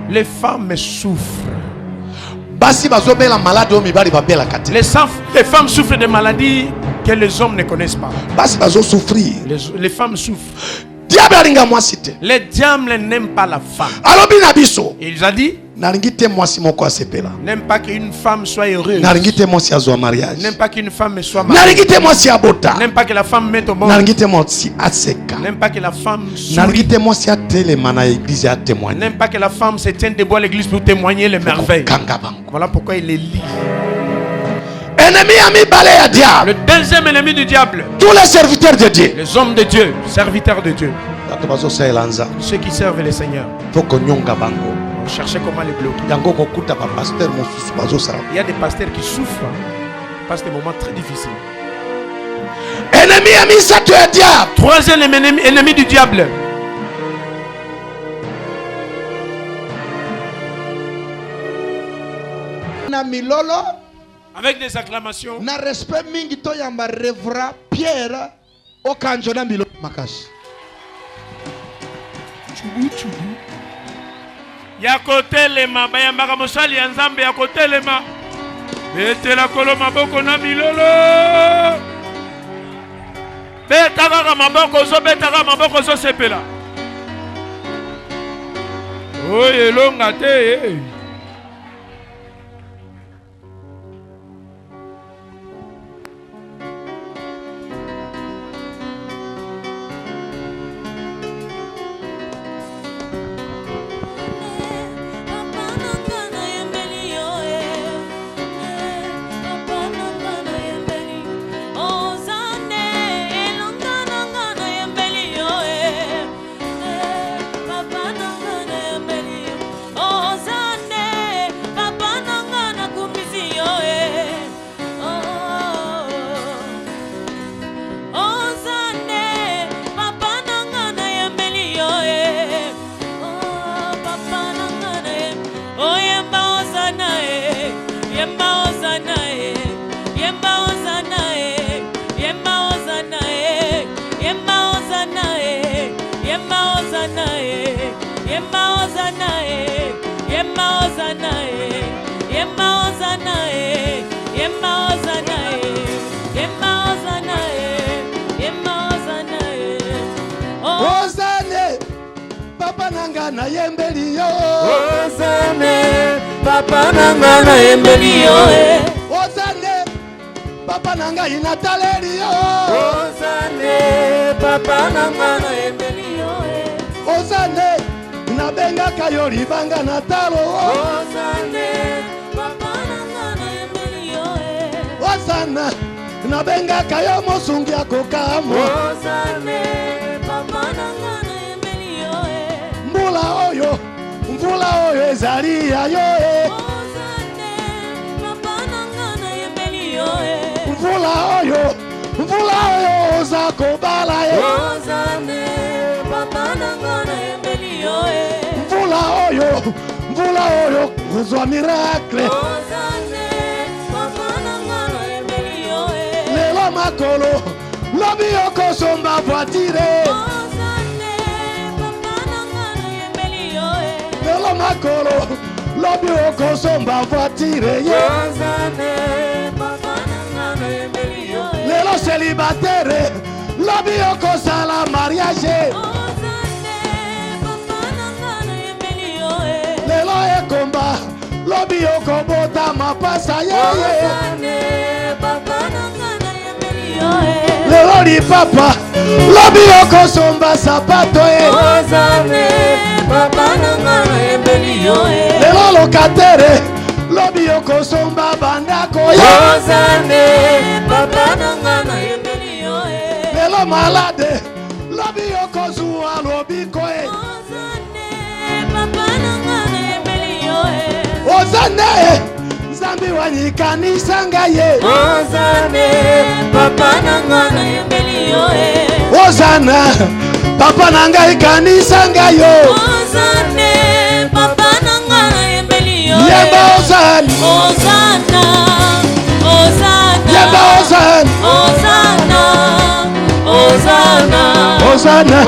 Les femmes souffrent. Les femmes souffrent de maladies que les hommes ne connaissent pas. Les femmes souffrent. Les diables n'aiment pas la femme. Il a dit, n'aime pas qu'une femme soit heureuse. N'aime pas qu'une femme soit mariée. N'aime pas que la femme mette au monde. N'aime pas que la femme sourie. N'aime pas que la femme se tienne debout à l'église pour témoigner les merveilles. Voilà pourquoi il les lit. Le deuxième ennemi du diable. Tous les serviteurs de Dieu. Les hommes de Dieu, serviteurs de Dieu. Ceux qui servent le Seigneur. Cherchez comment les bloquer. Il y a des pasteurs qui souffrent. Passent des moments très difficiles. Troisième ennemi du diable. Avec des acclamations. Na respect mingi to yamba revra Pierre okanjo na milo makashi. Chubu. Ya kotelema bayamba mosali ya Nzambe ya kotelema. Betela kolo maboko na milolo. Betaka maboko so sepela. Oye longa te. Papa nanga yembeli yo. Ozane, papa nanga yembeli yo. Ozane, papa nanga inataleli yo. Ozane, papa nanga yembeli yo. Ozane, nabenga kayo libanga natalo. Ozane, papa nanga yembeli yo. Ozana, nabenga kayo mosungi akokamo. Ozane, papa nanga yembeli yo. Mvula oyo ezali ya yo. Ozane, papa nanga yembeli yo. Mvula oyo oza kobala ye. Ozane, papa nanga yembeli yo. Mvula oyo kozwa miracle. Ozane, papa nanga yembeli yo. Lelo makolo lobi okosomba voitire. Ozane, papa nanga yembeli yo. Lelo makolo lobi okosomba voitire. Ozane, papa nanga yembeli yo. Lelo célibataire lobi okosala mariage. Ozane, papa nanga yembeli yo. Lelo ekomba lobi okobota mapasa ye. Ozane, papa nanga yembeli yo. Lelo li papa lobi okosomba sapato ye. Ozane, papa nanga yembeli yo. Lelo lokatere lobi okosomba bandako ye. Ozane, papa nanga yembeli yo. Lelo malade lobi okozua lobiko ye. Ozane, papa nanga yembeli yo. Ozane, Nzambi wanyikanisa ngaye. Ozane, papa nanga yembeli yo. Ozana, papa nanga ikanisa ngayo. Ozane, papa nanga yembeli yo. Yemba Ozana. Hosanna,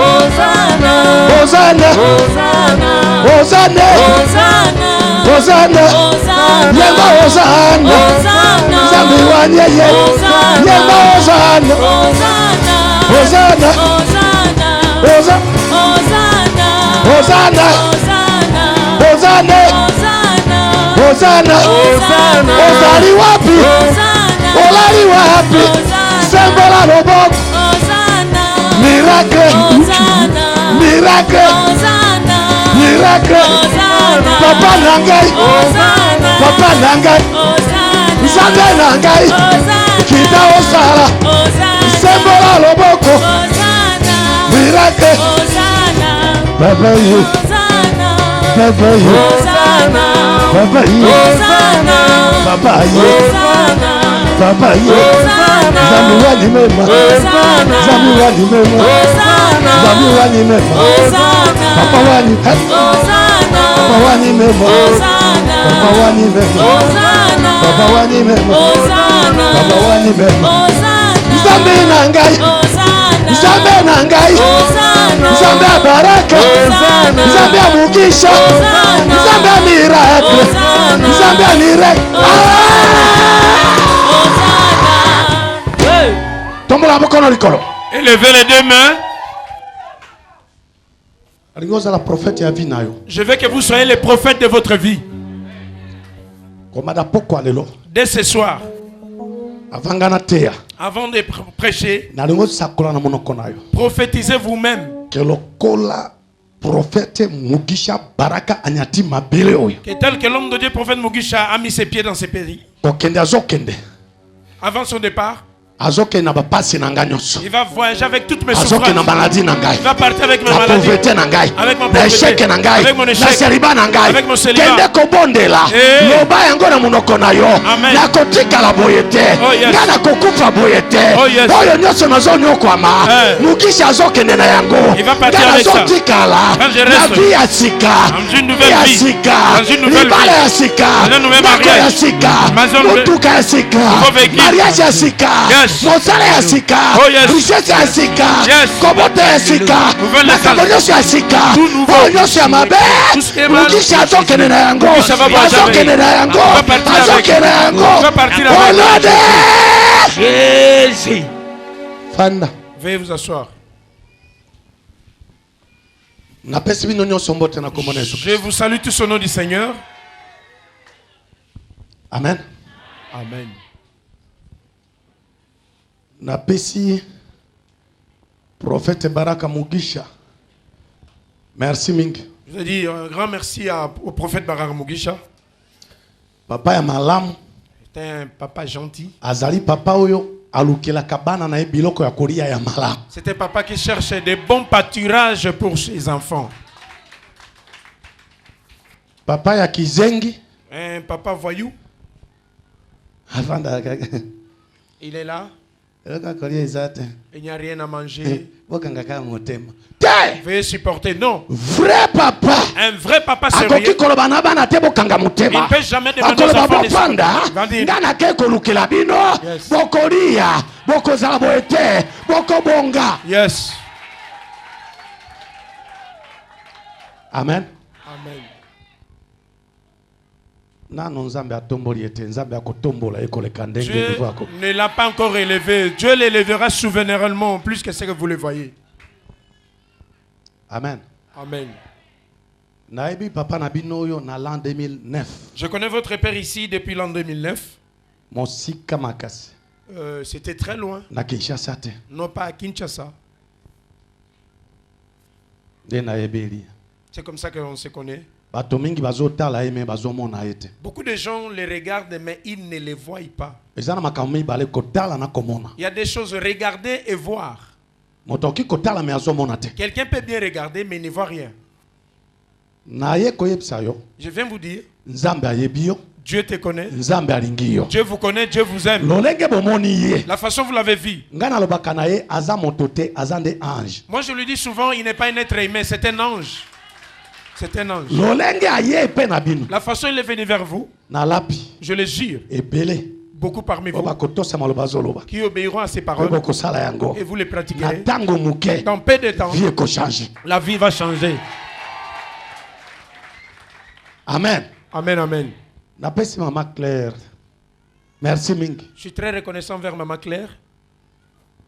Hosanna, Hosanna, Hosanna, Hosanna, Hosanna, Hosanna, Hosanna, Yemba Hosanna, Hosanna, Zambi wanyeye, Hosanna, Yemba Hosanna, Hosanna, Hosanna, Hosanna, Hosanna, Hosanna, Hosanna, Hosanna, Hosanna, Ozali wapi, Hosanna, Olali wapi, Sembola loboko, Hosanna, miracle, Hosanna, miracle, Hosanna, miracle, Hosanna, Papa Nangai, Hosanna, Papa Nangai, Hosanna, Nzambe Nangai, Hosanna, Kita Osala, Hosanna, Sembola loboko, Hosanna, miracle, Hosanna, Papa you, Hosanna, Papa you, Hosanna, Papa you, Hosanna, Papa you, Hosanna, Papa you, Hosanna, Zambi wani mema, Hosanna, Zambi wani mema, Hosanna, Zambi wani mema, Hosanna, Papa wani, Hosanna, Papa wani mema, Hosanna, Papa wani mema, Hosanna, Papa wani mema, Hosanna, Papa wani mema, Hosanna, Nzambe Nangai, Hosanna, Nzambe Nangai, Hosanna, Nzambe baraka, Hosanna, Nzambe mugisha, Hosanna, Nzambe miracle, Hosanna, Nzambe miracle. Hosanna. Tombola mkono likolo. Élevez les deux mains. Alingoza la prophète ya vie nayo. Je veux que vous soyez les prophètes de votre vie. Komada poko alelo. Dès ce soir, Avangana teya. avant de prêcher, Nalingo sakola na monoko nayo. prophétisez vous-même. Que lokola prophète mugisha baraka anyati mabele oyo. Que tel que l'homme de Dieu, prophète Mugisha, a mis ses pieds dans ces pays. Okende azokende. Avant son départ, Azoke na bapasi na ngai nyonso. il va voyager avec toutes mes Azoke na souffrances. maladie na ngai. Il va partir avec mes Na maladies, pauvreté na ngai. avec ma Na pauvreté, échec na ngai. avec mon Na échec, célibat na ngai. avec mon célibat. Kende kobondela. Eh. Loba yango na monoko na yo. Amen. Na kotikala boye te. Oh, yes. Nga na kokufa boye te. Oh, yes. Oyo nyonso nazonyokwama. Eh. Mugisha azokende na yango. Il va partir Nga avec ça. nazotikala. Quand je Na reste vie ya sika. dans une nouvelle Ya vie, sika. dans une nouvelle Libala vie, ya sika. dans un nouvel Ndako ya mariage, sika. maison de- Mutuka ya sika. nouveau véhicule. Mariage ya sika. Yes. Mosala ya sika. Oh, yes. Richesse ya sika. Yes. Koboto ya sika. Nouvelle Makambo naissance. nyonso ya sika. Tout nouveau. Oyo nyonso ya mabe. Tout ce qui est mal. Mugisha azokende na yango. Mugisha va voyager avec. Azokende na yango. Va partir avec. Azokende na yango. Va partir Au avec. nom de Jésus. Fanda. Veuillez vous asseoir. Napesi bino nyonso mbote na kombo na Yesu. Je vous salue tous au nom du Seigneur. Amen. Amen. Napesi prophète Baraka Mugisha. Merci mingi. Je vous ai dit un grand merci au prophète Baraka Mugisha. Papa ya malamu. C'était un papa gentil. Azali papa oyo alukela kabana na biloko ya kolia ya malamu. C'était un papa qui cherchait des bons pâturages pour ses enfants. Papa ya kizengi. Un papa voyou. Avanda Il est là. kolia izate. Il n'y a rien à manger. Bokanga kama motema. Veuillez supporter. Non. Vrai papa. Un vrai papa Akoki sérieux. koloba na bana te bokanga motema. Il ne peut jamais demander aux Akoloba enfants de bofanda. Il va dire, Ngana ke kolukela bino. Yes. Bokolia. Bokozala boete. Bokobonga. yes. Amen. Amen. Nano nzambe atomboli ete nzambe akotombola ekoleka ndenge Dieu niveau yako. ne l'a pas encore élevé. Dieu l'élèvera souverainement plus que ce que vous le voyez. Amen. Amen. Naebi papa na bino oyo na l'an 2009. Je connais votre père ici depuis l'an 2009. Mosika makasi. C'était très loin. Na Kinshasa te. Non pas à Kinshasa. De naebeli. C'est comme ça qu'on se connaît. Bato mingi bazotala eme bazomona ete. Beaucoup de gens les regardent mais ils ne les voient pas. Ezana makambo mibale kotala na komona. Il y a des choses à regarder et voir. Motoki kotala me azomona te. Quelqu'un peut bien regarder mais ne voit rien. Na ye koyebisa yo. Je viens vous dire, Nzambe ayebi yo. Dieu te connaît. Nzambe alingi yo. Dieu vous connaît, Dieu vous aime. Lolenge bomoni ye. La façon dont vous l'avez vu. Ngana lobaka na ye aza moto te azande ange. Moi je lui dis souvent, il n'est pas un être humain, c'est un ange. C'est un ange. Lolenge aye pe na bino. La façon dont il est venu vers vous, Na lapi je le jure, ebele. beaucoup parmi vous qui obéiront à ces paroles et vous les pratiquerez. Dans peu de temps, la vie va changer. Amen. Amen, amen. Maman Claire. Merci Ming. Je suis très reconnaissant vers Maman Claire.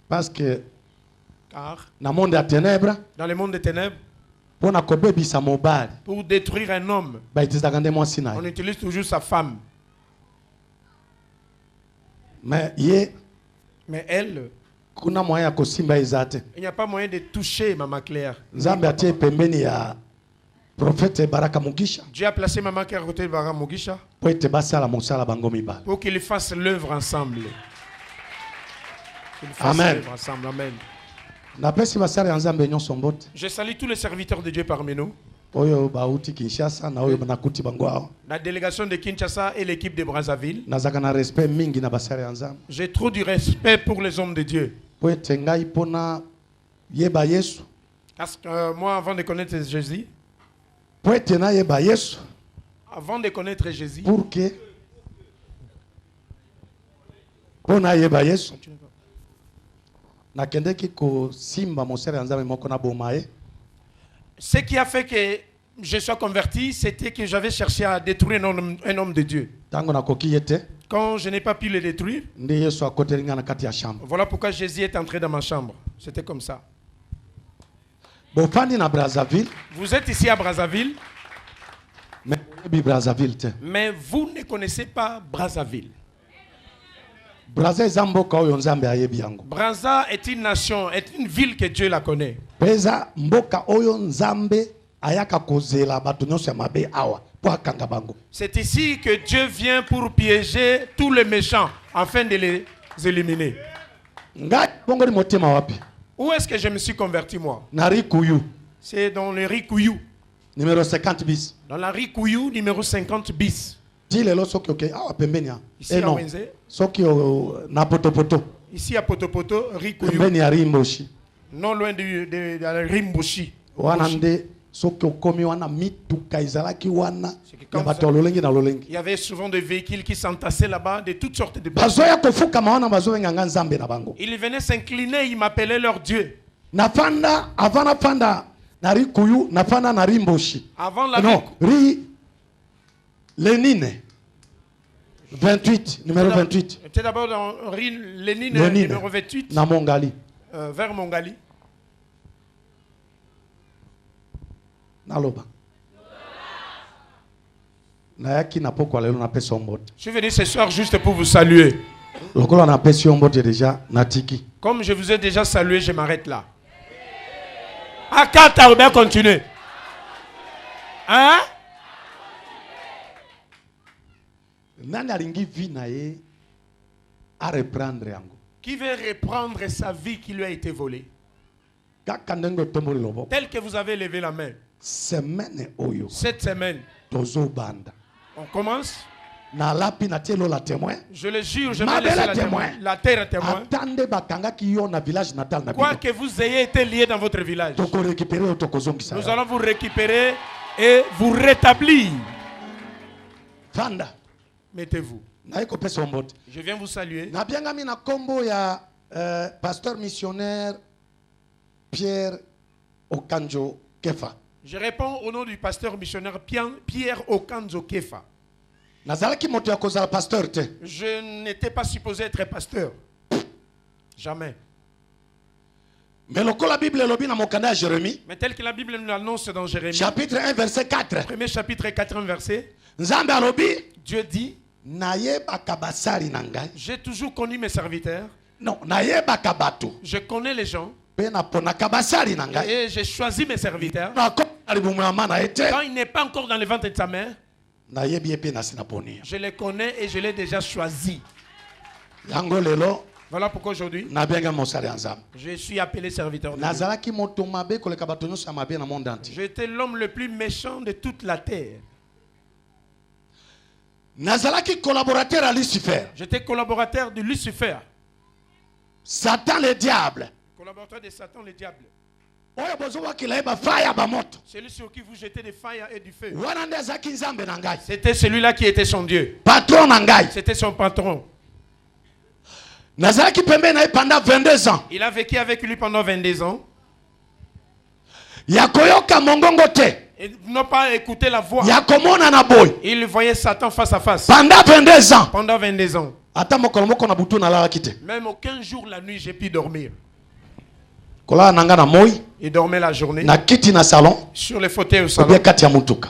Parce que car dans le monde des ténèbres, pour détruire un homme, on utilise toujours sa femme. Mais elle, il n'y a pas moyen de toucher Maman Claire. Dieu a placé Maman Claire à côté de Baraka Mugisha pour qu'ils fassent l'œuvre ensemble. Amen. Amen. Je salue tous les serviteurs de Dieu parmi nous. La délégation de Kinshasa et l'équipe de Brazzaville. J'ai trop du respect pour les hommes de Dieu. Parce que moi, avant de connaître Jésus, ce qui a fait que je sois converti, c'était que j'avais cherché à détruire un homme de Dieu. Quand je n'ai pas pu le détruire, voilà pourquoi Jésus est entré dans ma chambre. C'était comme ça. Vous êtes ici à Brazzaville, mais vous ne connaissez pas Brazzaville. Brazza est une nation, est une ville que Dieu la connaît. C'est ici que Dieu vient pour piéger tous les méchants afin de les éliminer. Où est-ce que je me suis converti moi? C'est dans le Rikuyu. Numéro 50 bis. Dans la Rikuyu numéro 50 bis. Ici à Wenze. Ici à Potopoto, Rikuyu. Non loin de la Rimboshi. Il y avait souvent des véhicules qui s'entassaient là-bas de toutes sortes de personnes. Ils venaient s'incliner, ils m'appelaient leur Dieu. Avant la Lénine 28, numéro 28. C'était d'abord dans Lénine numéro 28. Vers Mongali. Je suis venu ce soir juste pour vous saluer. Comme je vous ai déjà salué, je m'arrête là. Akata, on va continuer. Hein? Qui veut reprendre sa vie qui lui a été volée? Tel que vous avez levé la main. Cette semaine, on commence. Je le jure, je vais laisser la terre à témoin. Quoi que vous ayez été lié dans votre village, nous allons vous récupérer et vous rétablir. Mettez-vous. Je viens vous saluer. Pasteur missionnaire Pierre Okanjo Kefa. Je réponds au nom du pasteur missionnaire Pierre Okanjo Kefa. Je n'étais pas supposé être pasteur. Jamais. Mais tel que la Bible nous l'annonce dans Jérémie. Chapitre 1, verset 4. Premier chapitre 4 verset. Dieu dit, j'ai toujours connu mes serviteurs. Non, je connais les gens. Et j'ai choisi mes serviteurs. Quand il n'est pas encore dans le ventre de sa mère, je les connais et je l'ai déjà choisi. Voilà pourquoi aujourd'hui, je suis appelé serviteur de Dieu. J'étais l'homme le plus méchant de toute la terre. J'étais collaborateur de Lucifer. Satan le diable. Collaborateur de Satan le diable. Celui sur qui vous jetez des failles et du feu. C'était celui-là qui était son Dieu. C'était son patron. nazalaki pembeni na ye pendant 22 ans. Il a vécu avec lui pendant 22 ans. Ya koyoka mongongo te. Et n'ont pas écouté la voix. Ya komona na boy. Il voyait Satan face à face. Pendant 22 ans. Pendant 22 ans. Ata mokolo moko na butu na la kite. Même aucun jour la nuit j'ai pu dormir. Kola nanga na moi. Il dormait la journée. Na kiti na salon. Sur les fauteuils au salon.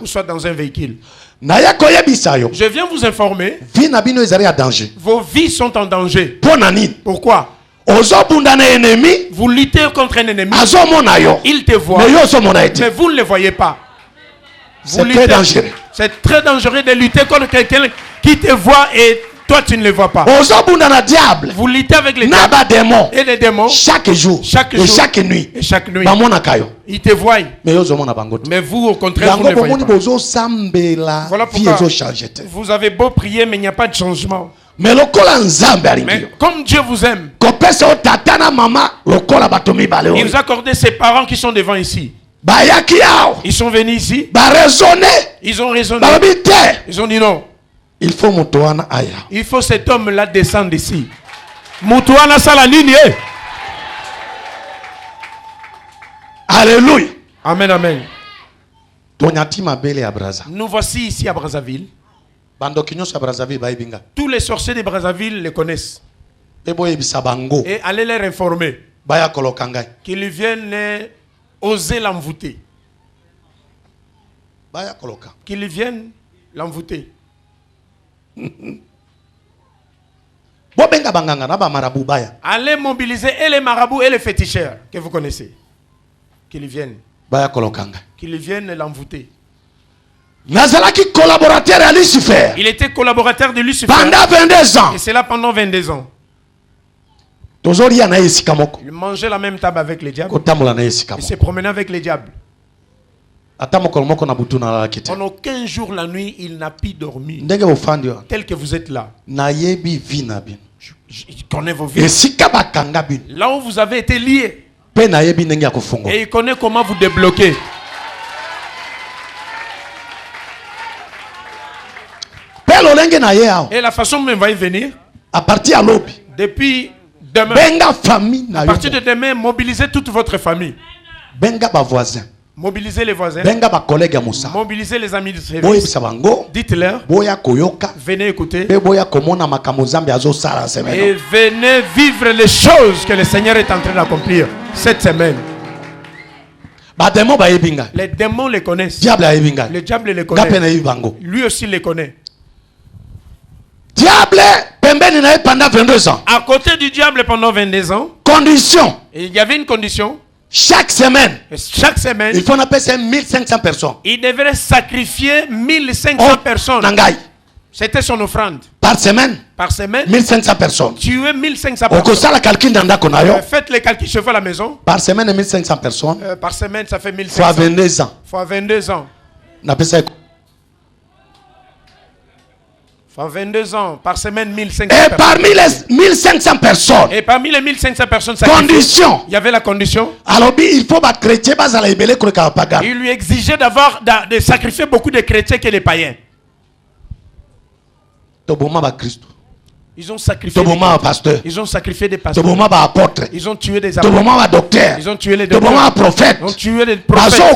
Ou soit dans un véhicule. Na ya koyebisa yo. Je viens vous informer. Vie na bino ezali ya danger. Vos vies sont en danger. Ponani. Pourquoi? Ennemi, vous luttez contre un ennemi. Il te voit. Mais vous ne le voyez pas. C'est très dangereux. C'est très dangereux de lutter contre quelqu'un qui te voit et toi tu ne le vois pas. Vous luttez avec les démons. Et les démons. Chaque jour. Et chaque nuit. Ils te voient. Mais vous au contraire vous ne le voyez pas. Voilà pourquoi vous avez beau prier mais il n'y a pas de changement. Mais comme Dieu vous aime, il vous a accordé ses parents qui sont devant ici. Ils sont venus ici. Ils ont raisonné. Ils ont dit non. Il faut cet homme-là descendre ici. Moutouana Salanini. Alléluia. Amen, amen. Nous voici ici à Brazzaville. Tous les sorciers de Brazzaville les connaissent. Et allez leur informer qu'ils viennent oser l'envoûter. Qu'ils viennent l'envoûter. Allez mobiliser et les marabouts et les féticheurs que vous connaissez. Qu'ils viennent. Qu'ils viennent l'envoûter. Collaborateur à Lucifer. Il était collaborateur de Lucifer. Pendant 22 ans. Et c'est là pendant 22 ans. Il mangeait la même table avec les diables. Il se promenait avec les diables. Pendant aucun jour la nuit, il n'a pu dormir. Tel que vous êtes là. Je connais vos vies. Là où vous avez été liés. Et il connaît comment vous débloquer. Et la façon dont il va y venir. À partir à l'aube. Depuis demain. À partir de demain, mobilisez toute votre famille. Mobilisez les voisins. Mobilisez les amis du service. Dites-leur. Venez écouter. Et venez vivre les choses que le Seigneur est en train d'accomplir cette semaine. Les démons les connaissent. Le diable les connaît. Lui aussi les connaît. Diable pendant 22 ans. À côté du diable pendant 22 ans. Condition. Et il y avait une condition. Chaque semaine. Il faut appeler ça 1500 personnes. Il devrait sacrifier 1500 personnes. C'était son offrande. Par semaine. 1500 personnes. Tuer 1500 personnes. Faites les calculs cheveux à la maison. Par semaine 1500 personnes. Par semaine ça fait 1500. Fois 22 ans. Fois 22 ans. On appelle ça. Fois 22 ans, par semaine 1500 personnes. Et parmi les 1500 personnes. Et parmi les 1500 personnes. Condition. Il y avait la condition. Alors il faut pas chrétien il lui exigeait de sacrifier beaucoup de chrétiens que les païens. Ils ont sacrifié des pasteurs. Ils ont sacrifié des pasteurs. Ils ont tué des apôtres. Ils ont tué les prophètes. Ils ont tué les prophètes.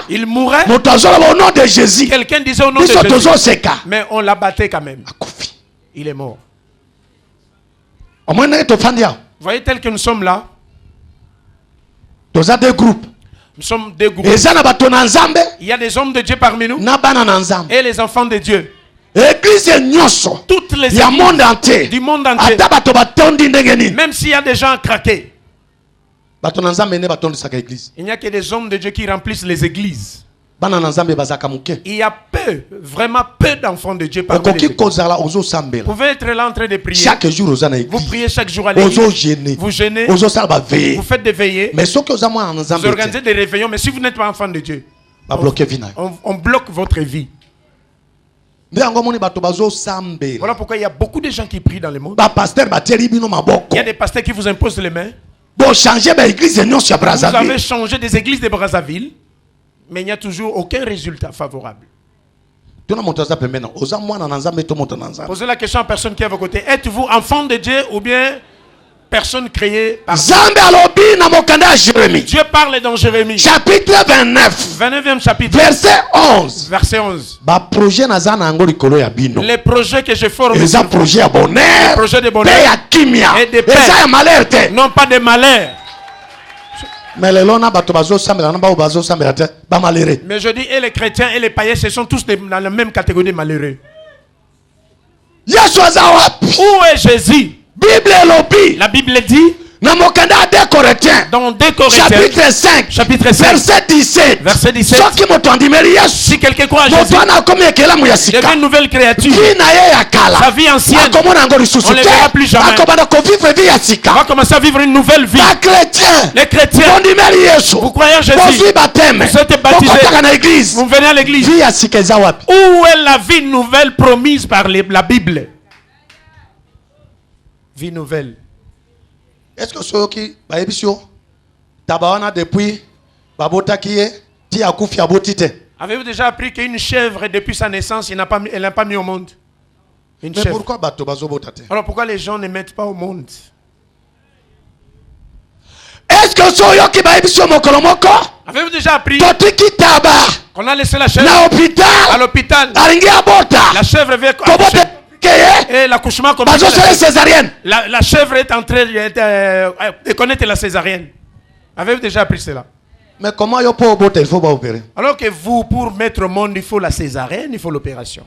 Ils mouraient. Au nom de Jésus. Quelqu'un disait au nom de Jésus. Mais on l'a battu quand même. Il est mort. Vous voyez tel que nous sommes là. Nous sommes deux groupes. Nous sommes deux groupes. Il y a des hommes de Dieu parmi nous. Et les enfants de Dieu. Toutes les églises du monde entier. Même s'il y a des gens craqués. Il n'y a que des hommes de Dieu qui remplissent les églises. Il y a peu, vraiment peu d'enfants de Dieu parmi les églises. Vous pouvez être là en train de prier. Chaque jour vous priez chaque jour à l'église. Vous jeûnez. Vous faites des veillées. Vous organisez des réveillons. Mais si vous n'êtes pas enfant de Dieu, on bloque votre vie. Voilà pourquoi il y a beaucoup de gens qui prient dans le monde. Il y a des pasteurs qui vous imposent les mains. Vous avez changé des églises de Brazzaville, mais il n'y a toujours aucun résultat favorable. Posez la question à la personne qui est à vos côtés. Êtes-vous enfant de Dieu ou bien personne créée par Zambe alobi na mokanda Jérémie. Dieu parle dans Jérémie. Chapitre 29. 29e chapitre. Verset 11. Verset 11. Ba projet naza na ngo likolo ya bino. Les projets que je forme. Les projets ya bonheur. Les projets de bonheur. Paix ya kimia. Et de paix. Et ça ya malheur te. Non pas de malheur. Mais les lona bato bazo sambela na ba bazo sambela te ba malheureux. Mais je dis, et les chrétiens et les païens, ce sont tous dans la même catégorie de malheureux. Yesu aza wapi? Où est Jésus? Bible elobi. La Bible dit Na mokanda de Corinthiens. dans 2 Corinthiens Chapitre 5. chapitre 5 Verset 17. verset 17. Soki moto andimeli Yesu. Si quelqu'un croit à Jésus, Moto na komi ekelamu ya il sika. devient une nouvelle créature. Vie na ye ya kala. Sa vie ancienne, Akomona ngo lisusu on ne te. verra plus jamais. Akobana ko vivre vie ya On sika. va commencer à vivre une nouvelle vie. Ba chrétien. Les chrétiens, Ondimeli Yesu. vous croyez en Jésus, Bozwi baptême. vous êtes baptisés, Bokotaka na église. vous venez à l'église. Vie ya sika eza wapi? Où est la vie nouvelle promise par la Bible? Vie nouvelle. Est-ce que soki ba ebisio tabawana depuis babotaki ye ti akufi abotite? Avez-vous déjà appris qu'une chèvre, depuis sa naissance, elle n'a pas mis au monde? Une Mais chèvre. pourquoi bato bazobotate? Alors pourquoi les gens ne mettent pas au monde? Est-ce que soyoki ba ebisio mokolo moko? Avez-vous déjà appris Totiki taba qu'on a laissé la chèvre na à hôpital. l'hôpital? Alingi abota. La chèvre vient Kobote accoucher. keye. Et l'accouchement commence. Bazo sele césarienne. La chèvre est en train de connaître la césarienne. Avez-vous déjà appris cela? Mais comment yo po obota il faut ba opérer? Alors que vous, pour mettre au monde, il faut la césarienne, il faut l'opération.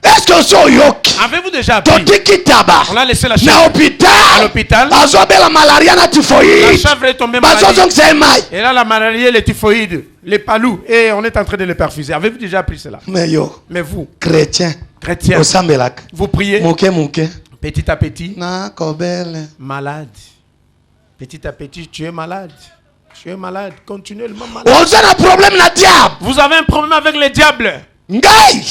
Est-ce que soyoki Avez-vous déjà appris? totiki taba On a laissé la na chèvre à hôpital. l'hôpital. Bazobela malaria na La typhoïde. chèvre est tombée malade. Bazozongisa mai. Et là, la maladie, les typhoïdes, les palous, et on est en train de les perfuser. Avez-vous déjà appris cela? Mais yo Mais vous, chrétien chrétiens, osambelaka vous priez muke muke petit à petit, na kobele. malade. Petit à petit, tu es malade. Tu es malade, continuellement malade. Oza na problème na diable. Vous avez un problème avec les diables. Ngai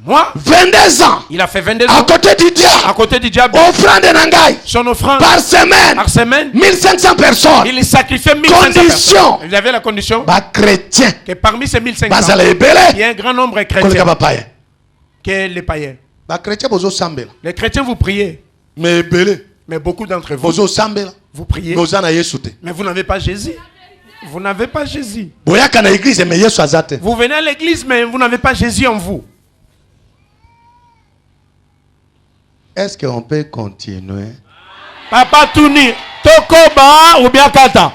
Moi, 22 ans il a fait 22 à ans côté du à diable. côté du diable. Offrande na ngai Son offrande par semaine par semaine, 1500 personnes. il sacrifiait 1500 Condition. personnes. Il avait la condition Ba chrétien que parmi ces 1500, bazala il y ebele a un grand nombre de koleka chrétiens ba païen. que les païens. Ba chrétien bozo sambela. Les chrétiens, vous priez, Mais ebele mais beaucoup d'entre vous, bozo sambela. vous priez, Boza na Yesu te. mais vous n'avez pas Jésus. Vous n'avez pas Jésus. Boyaka na église mais Yesu azate. Vous venez à l'église, mais vous n'avez pas Jésus en vous. Est-ce qu'on peut continuer? Papa Touni, Tokoba ou bien Kata.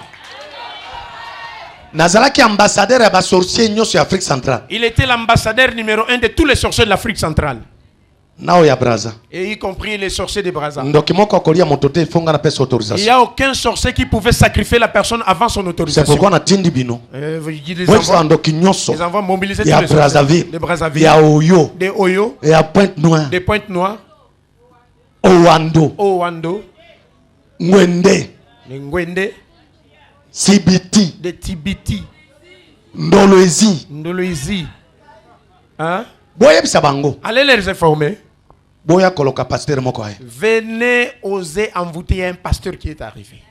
Nazalaki ambassadeur ya ba sorcier nyoso ya Afrique centrale. Il était l'ambassadeur numéro 1 de tous les sorciers de l'Afrique centrale. Nao ya braza. Et y compris les sorciers de Brazza. Ndoki moko kolia motote fonga na pesa Il n'y autorisation. a aucun sorcier qui pouvait sacrifier la personne avant son C'est autorisation. pourquoi na tindi bino. Les Wexa ndoki nyoso. envois mobilisés Ya tous les sorciers. Brazzaville. De Brazzaville. Ya Oyo. Des Oyo. Ya Pointe Noire. Des Pointes Noires. Owando. Owando. Ngwende. Des Ngwende. Sibiti. Des Tibiti. Ndolezi. Ndoloizi. Hein? Boye bisa bango. Allez les informer. Boya koloka pasteur moko aye. Venez oser envoûter un pasteur qui est arrivé.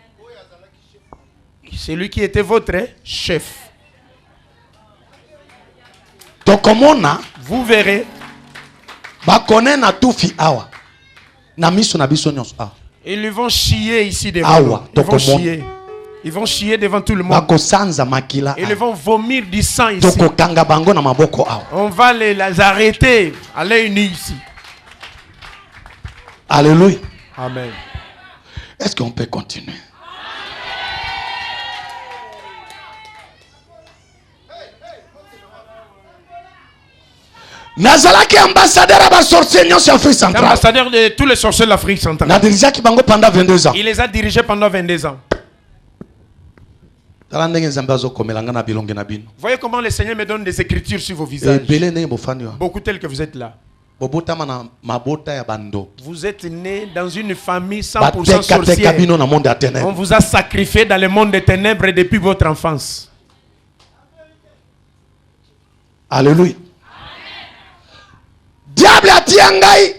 C'est lui qui était votre chef. Tokomona Vous verrez. bakone na tufi awa. Na miso na biso nyonso awa. Ils vont chier ici devant Awa, nous. Ils vont tokomona. chier. Ils vont chier devant tout le monde. Bakosanza makila. Ils vont vomir du sang ici. Tokokanga bango na maboko awa. On va les arrêter à l'œil nu ici. Alléluia. Amen. Est-ce qu'on peut continuer? Nazalaki ambassadeur à sorcier nyonso Afrique centrale. Ambassadeur de tous les sorciers de l'Afrique centrale. Na dirijaki bango pendant 22 ans. Il les a dirigés pendant 22 ans. Tala ndenge nzambe azokomelanga na bilonge na bino. Voyez comment le Seigneur me donne des écritures sur vos visages. Ebele ndenge bofani wa. Beaucoup tels que vous êtes là. Bobotama na mabota ya bando. Vous êtes né dans une famille 100% Bateka teka sorcière. bino na monde ya On ténèbres. vous a sacrifié dans le monde des ténèbres depuis votre enfance. Alléluia. Diable atia ngai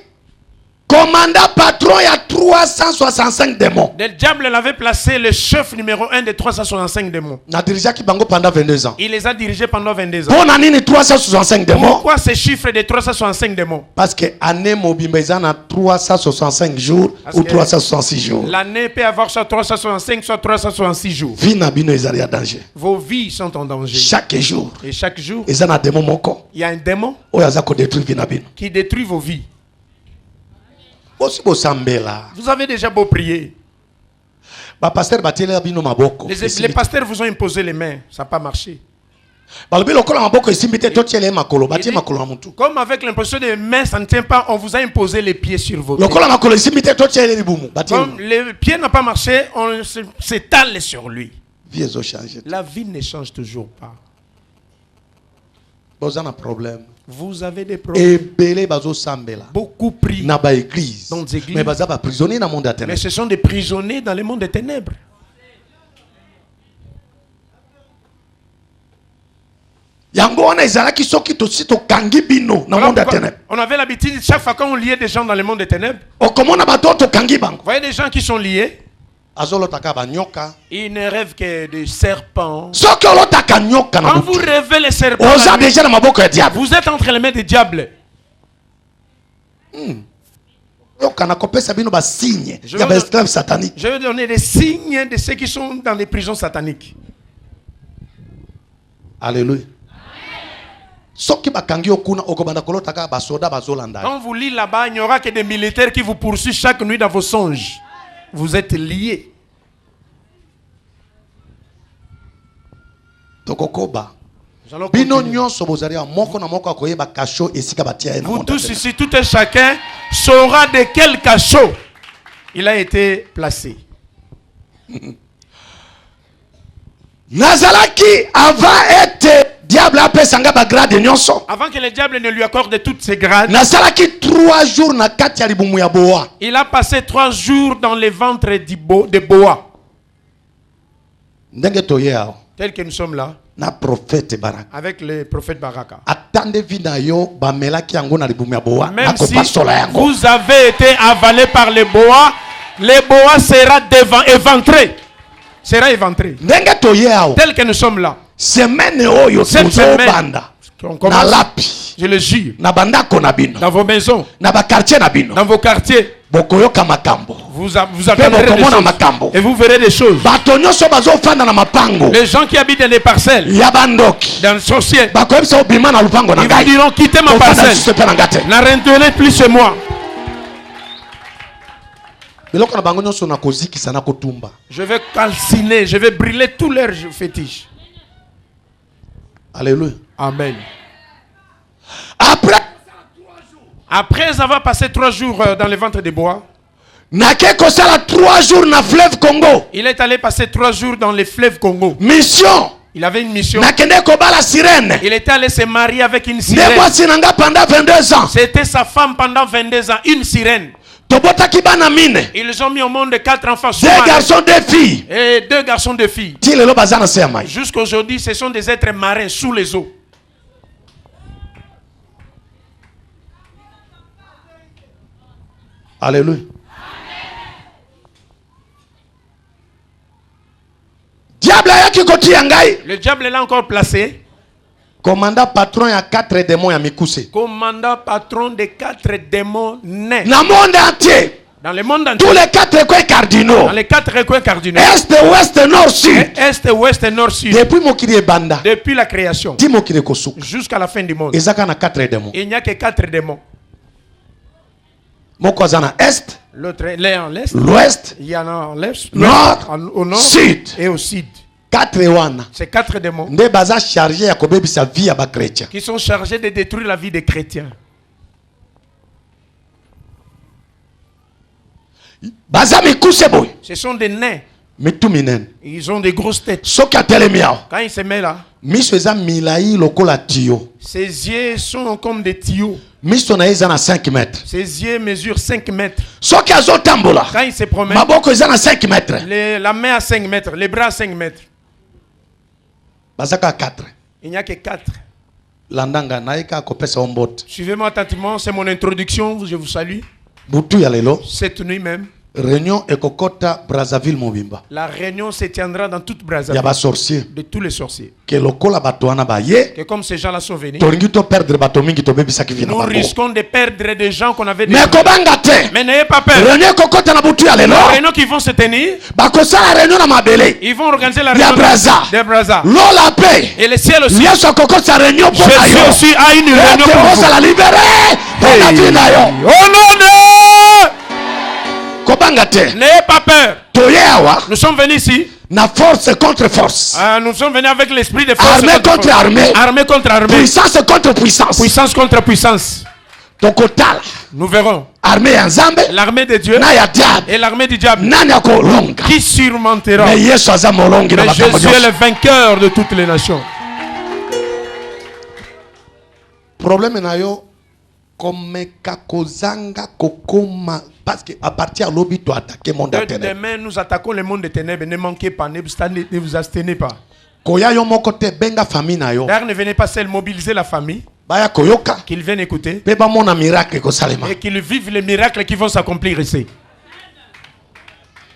commandant patron ya 365 démons. Le diable l'avait placé le chef numéro 1 des 365 démons. Na dirigé qui bango pendant 22 ans. Il les a dirigés pendant 22 ans. Pour nani 365 démons. Pourquoi ces chiffres de 365 démons? Parce que année mobimba na 365 jours ou 366 jours. L'année peut avoir soit 365 soit 366 jours. Vie na bino ezali à danger. Vos vies sont en danger. Chaque jour. Et chaque jour, Eza na démon moko. il y a un démon Oyaza ko détruire vie na bino. qui détruit vos vies. Osi bo sambela. Vous avez déjà beau prier. Ba pasteur batile bino maboko. Les pasteurs vous ont imposé les mains. Ça n'a pas marché. Balobi lokola maboko esimbite totiele makolo. Bati makolo na mutu. Comme avec l'imposition des mains, ça ne tient pas, on vous a imposé les pieds sur vos Lokola têtes. makolo esimbite totiele libumu. Bati. Comme le pied n'a pas marché, on s'étale sur lui. Vie ezo changer. La vie ne change toujours pas. Bozana problème. Vous avez des problèmes. Ebele bazo sambela. Beaucoup prient Na ba église. dans les églises. Mais baza ba prisonnier na monde Mais atene. ce sont des prisonniers dans le monde des ténèbres. Yango wana ezalaki soki tosito kangi bino na Voilà monde pourquoi atene. on avait l'habitude, chaque fois qu'on liait des gens dans le monde des ténèbres, Okomona bato to kangi bango. vous voyez des gens qui sont liés, Azolotaka ba nyoka. ils ne rêvent que de serpents. Soki olotaka nyoka na Quand vous butu. rêvez les serpents, Oza la nuit, déjà na maboko ya diable. vous êtes entre les mains des diables. Yoka na kopesa bino ba signe. Je Ya vais- ba esclave satanique. Je vais donner des signes de ceux qui sont dans les prisons sataniques. Alléluia. Soki bakangi okuna okobanda kolotaka ba soda bazolanda. Quand vous lisez là-bas, il n'y aura que des militaires qui vous poursuivent chaque nuit dans vos songes. Vous êtes liés. Tokokoba. Nous allons Bino continuer. nyonso bozali ya moko na moko akoyeba kasho esika batia ye na Vous monde tous atene. ici, tout un chacun saura de quel cachot il a été placé. Nazalaki avant ete diable apesanga ba grade nyonso. Avant que le diable ne lui accorde toutes ses grades, Nazalaki 3 jours na kati ya libumu ya boa. il a passé 3 jours dans les ventres de Boa. Ndenge toye aho. Tel que nous sommes là, Na prophète Baraka. avec le prophète Baraka. Atande vina yo bamelaki yango na libumu ya boa. Même Na si kopasola yango. vous avez été avalé par les boas sera éventré. Sera éventré. Ndenge toye aho. Tel que nous sommes là. Semaine oyo Cette semaine, tozobanda. on Na commence, lapi. je le jure, Na bandako na bino. dans vos maisons, Na ba quartier na bino. dans vos quartiers, Bokoyoka makambo. vous attendrez des bokomona choses. makambo. Et vous verrez des choses. Bato nyonso bazofanda na mapango. Les gens qui habitent dans les parcelles, Ya bandoki. dans le sorcier, Bakoyebisa obima na lupango na ils vous ngai. diront quittez ma Ofanda parcelle. sise pe na ngate. Ne rentrez plus chez moi. Biloko na bango nyonso na kozikisa na kotumba. Je vais calciner, je vais brûler tous leurs fétiches. Alléluia. Amen. Après, avoir passé 3 jours dans le ventre des bois, nake kosala 3 jours na fleuve Congo. il est allé passer 3 jours dans les fleuves Congo. Mission. Il avait une mission. Nakende kobala sirène. Il était allé se marier avec une Nde sirène. mwasi nanga pendant 22 ans. C'était sa femme pendant 22 ans, une sirène. Tobotaki bana mine. Ils ont mis au monde 4 enfants. 2 garçons, 2 filles. Et 2 garçons, 2 filles. Ti lelo baza na se ya mai. Jusqu'aujourd'hui, ce sont des êtres marins sous les eaux. Alléluia. Diable ayaki kotia ngai. Le diable l'a encore placé. Commandant patron ya 4 démons ya mikuse. Commandant patron des 4 démons nés. Na monde entier. Dans le monde Tous entier. les 4 coins cardinaux. Dans les 4 recoins cardinaux. Est, ouest, nord, sud. Est, ouest, nord, sud. Depuis mokili ebanda. Depuis la création. Ti mokili kosuka. Jusqu'à la fin du monde. Ezaka na 4 démons. Il n'y a que 4 démons. Moko aza na est, L'autre est en l'est. l'ouest, Il y en a en l'est. nord, Au nord. sud. Et au sud. 4 wana. Ces 4 démons Nde baza chargé ya kobebisa vie ya ba chrétien. qui sont chargés de détruire la vie des chrétiens. Baza mikuse boy. Ce sont des nains. Mitu minene. Ils ont des grosses têtes. Soki atelemi awa. Quand il se met là, Miso eza milai lokola tio. ses yeux sont comme des tuyaux. Miso na ye eza na 5 mètres. Ses yeux mesurent 5 mètres. Soki azotambola. Quand il se promène, Maboko eza na 5 mètres. la main à 5 mètres, les bras à 5 mètres. Bazaka 4. Il n'y a que 4. Landanga naika kopesa ombote. Suivez-moi attentivement, c'est mon introduction. Je vous salue. Butu ya lelo. Cette nuit même, Réunion et Kokota Brazzaville Mobimba. La réunion se tiendra dans toute Il y Brazzaville. a sorcier. De tous les sorciers. Que lokola batoana baye. Que comme ces gens-là sont venus, Toringito perdre batomingi to bebi saki fina nous bango. risquons de perdre des gens qu'on avait Mais déjà. kobangate. Mais n'ayez pas peur. Réunion Kokota na butu ya Les lelo. réunions qui vont se tenir, Bakosa la réunion na mabele. ils vont organiser la Ya réunion Brazza. de Brazza. Lola paix. Et le ciel aussi. Yesu Kokota réunion pour Jésus yo. aussi a une réunion Que pour vous vous. la libérer. Pour la vie na yo. Oh non, non! Kobangate. N'ayez pas peur. Toyewa. Nous sommes venus ici. Na force contre force. Nous sommes venus avec l'esprit de force. Armée contre force. armée. Armée contre armée. Puissance contre puissance. Puissance contre puissance. Tokotala. Nous verrons. Armée ya Nzambe. L'armée de Dieu Na ya diable. et l'armée du diable. Nani akolonga. Qui surmontera. Mais Yesu aza molongi na Mais makambo Jésus est nyonso. le vainqueur de toutes les nations. Problème na yo komeka kozanga kokoma parce que à partir de l'obi to attaquer monde à ténèbres. Demain, nous attaquons le monde des ténèbres. Ne manquez pas, ne vous abstenez pas. Koya yo moko te benga famille na yo. D'ailleurs, ne venez pas seul mobiliser la famille, Baya koyoka. qu'ils viennent écouter Pe ba mona miracle ko salema. et qu'ils vivent les miracles qui vont s'accomplir ici.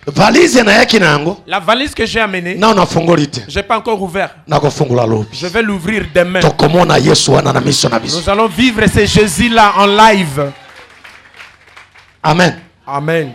Valise na yaki nango. La valise que j'ai amenée, Na na fungoli te. je n'ai pas encore ouvert. Na ko fungula lobi. Je vais l'ouvrir demain. To komona Yesu wana na mission na biso. Nous allons vivre ces Jésus-là en live. Amen. Amen.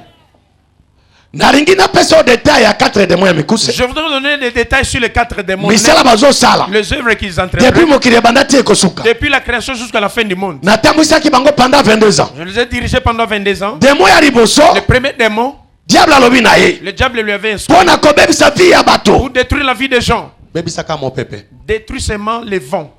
Naringi na pesa détail ya 4 de moya mikuse. Je voudrais donner des détails sur les 4 démons. Misala bazo sala. Les œuvres qu'ils Depuis entreprennent. mokili bandati ekosuka. Depuis la création jusqu'à la fin du monde. Na tambwisa ki bango pendant 22 ans. Je les ai dirigés pendant 22 ans. Demo ya liboso. Le premier démon, Diable alobi na ye. le diable lui avait instruit Pona kobebisa vie ya bato. pour détruire la vie des gens. Bebisaka mo pepe. Détruire seulement les vents.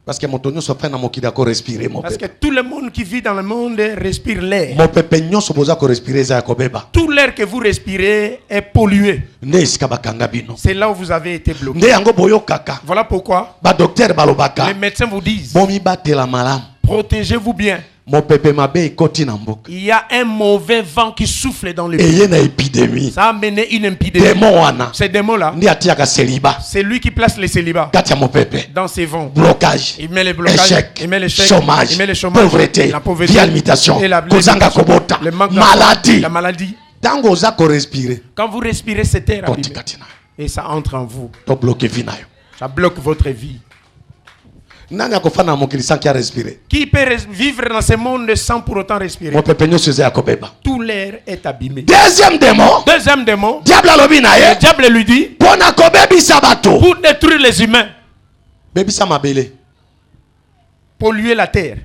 Parce que moto nyonso fe na mokili ako respirer mo Parce que pepe. tout le monde qui vit dans le monde respire l'air. Mo pepe nyonso boza ko respirer za kobeba. Tout l'air que vous respirez est pollué. Nde esika bakanga bino. C'est là où vous avez été bloqué. Nde yango boyo kaka. Voilà pourquoi Ba docteur balobaka. les médecins vous disent, Bomi batela malam. protégez-vous bien. Mo pepe mabe ekoti na mboka. Il y a un mauvais vent qui souffle dans le pays. Eye na épidémie. Ça a amené une épidémie. Démon wana. Ces démons-là, Ndi atiaka celiba. c'est lui qui place les célibats Kati ya mo pepe. dans ses vents. Blocage. Il met les blocages, Échec. il met l'échec, Chômage. il met le chômage, Pauvreté. la pauvreté, Vie limitation. et la Kozanga limitation, kobota. le manque Maladie. la maladie. Tango oza ko respirer. Quand vous respirez cet air abîmé, Totikati na. et ça entre en vous, To bloquer vie na yo. ça bloque votre vie. Nani akofana mokili sans kia respirer. Qui peut vivre dans ce monde sans pour autant respirer? Mo pepe nyonso eza ya kobeba. Tout l'air est abîmé. Deuxième démon. Deuxième démon, Diable alobi na ye. le diable lui dit, Pona kobebisa bato. pour détruire les humains, Bebisa mabele. polluer la terre.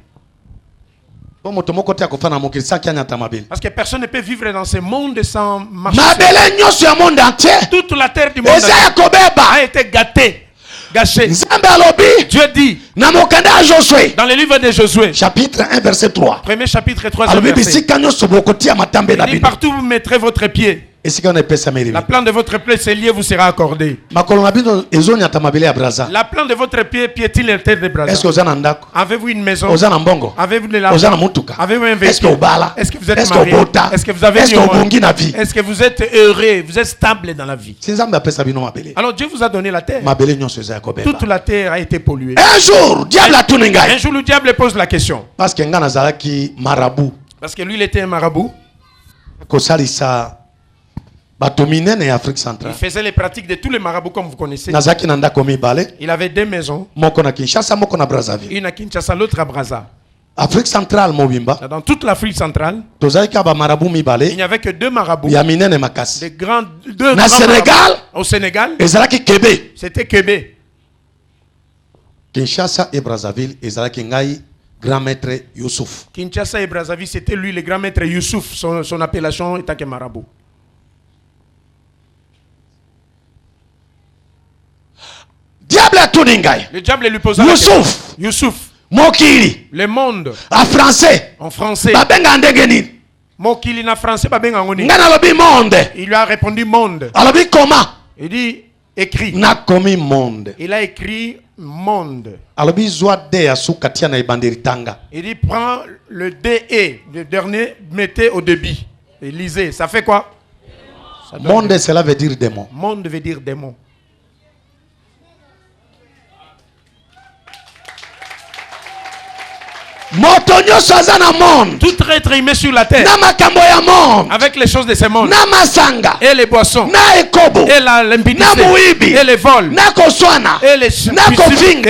Po moto moko te akofana mokili sans kia nyata mabele. Parce que personne ne peut vivre dans ce monde sans marcher. Mabele nyonso ya monde entier. Toute la terre du monde Eza ya kobeba. a été gâtée, gâchée. Nzambe alobi. Dieu dit Na mokanda ya Josué. dans le livre de Josué, Chapitre 1 verset 3. premier chapitre 3 Alobi verset, bisika nyonso bokotia matambe na il dit, bino. partout où vous mettrez votre pied, Esika na epesa meri. la plante de votre pied, ce lieu vous sera accordé. Makolo na bino ezonyata mabele ya braza. La plante de votre pied piétine la terre de Est-ce que Brazza. oza na ndako? Avez-vous une maison? Oza na mbongo? Avez-vous de Oza na l'argent? mutuka? Avez-vous un Est-ce que véhicule? obala? Est-ce que vous êtes Est-ce que marié? obota? Est-ce que vous avez Est-ce une que obongi na vie? Est-ce que vous êtes heureux? Vous êtes stable dans la vie? Si Nzambe apesa bino mabele. Alors Dieu vous a donné la terre. Mabele nyonso eza ya kobeba. Toute la terre a été polluée. Un jour, diable atuni Un ngai. jour, le diable pose la question. Parce que nga nazalaki marabout. Parce que lui, il était un marabout. Kosalisa bato minene ya Afrique Il centrale. faisait les pratiques de tous les marabouts, comme vous connaissez. Nazalaki na ndako mibale. Il avait deux maisons. Moko na Kinshasa, moko na Brazzaville. Une à Kinshasa, l'autre à Brazza. Afrique centrale mobimba. Dans toute l'Afrique centrale, Tozalaki ba marabout il mibale. n'y avait que deux marabouts. Ya minene makasi. Deux Na grands Sénégal. marabouts. Au Sénégal, Ezalaki Kébé. c'était Québec. Kinshasa et Brazzaville ezalaki ngai grand maître Youssouf. Kinshasa et Brazzaville, c'était lui, le grand maître Youssouf, son appellation étant que marabout. Diable atuni ngai. Le diable lui posa la Youssouf. question. Youssouf, Mokili. le monde, En français. en français. Babenga ndenge nini? Mokili na français, pas bien en Nga nalobi monde. Il lui a répondu monde. Alobi comment? Il dit écrit. Nakomi monde. Il a écrit monde. Alobi zwa de ya suka tia na ebandeli tanga. Il dit prends le DE, le dernier, mettez au débit. Et lisez. Ça fait quoi? Ça donne Monde cela veut dire démon. monde veut dire démon. Motonyo sazana monde. Tout être humain sur la terre. Na makambo ya monde. Avec les choses de ce monde. Na masanga. Et les boissons. Na ekobo. Et l'impudicité. Na muibi. Et les vols. Na koswana. Et les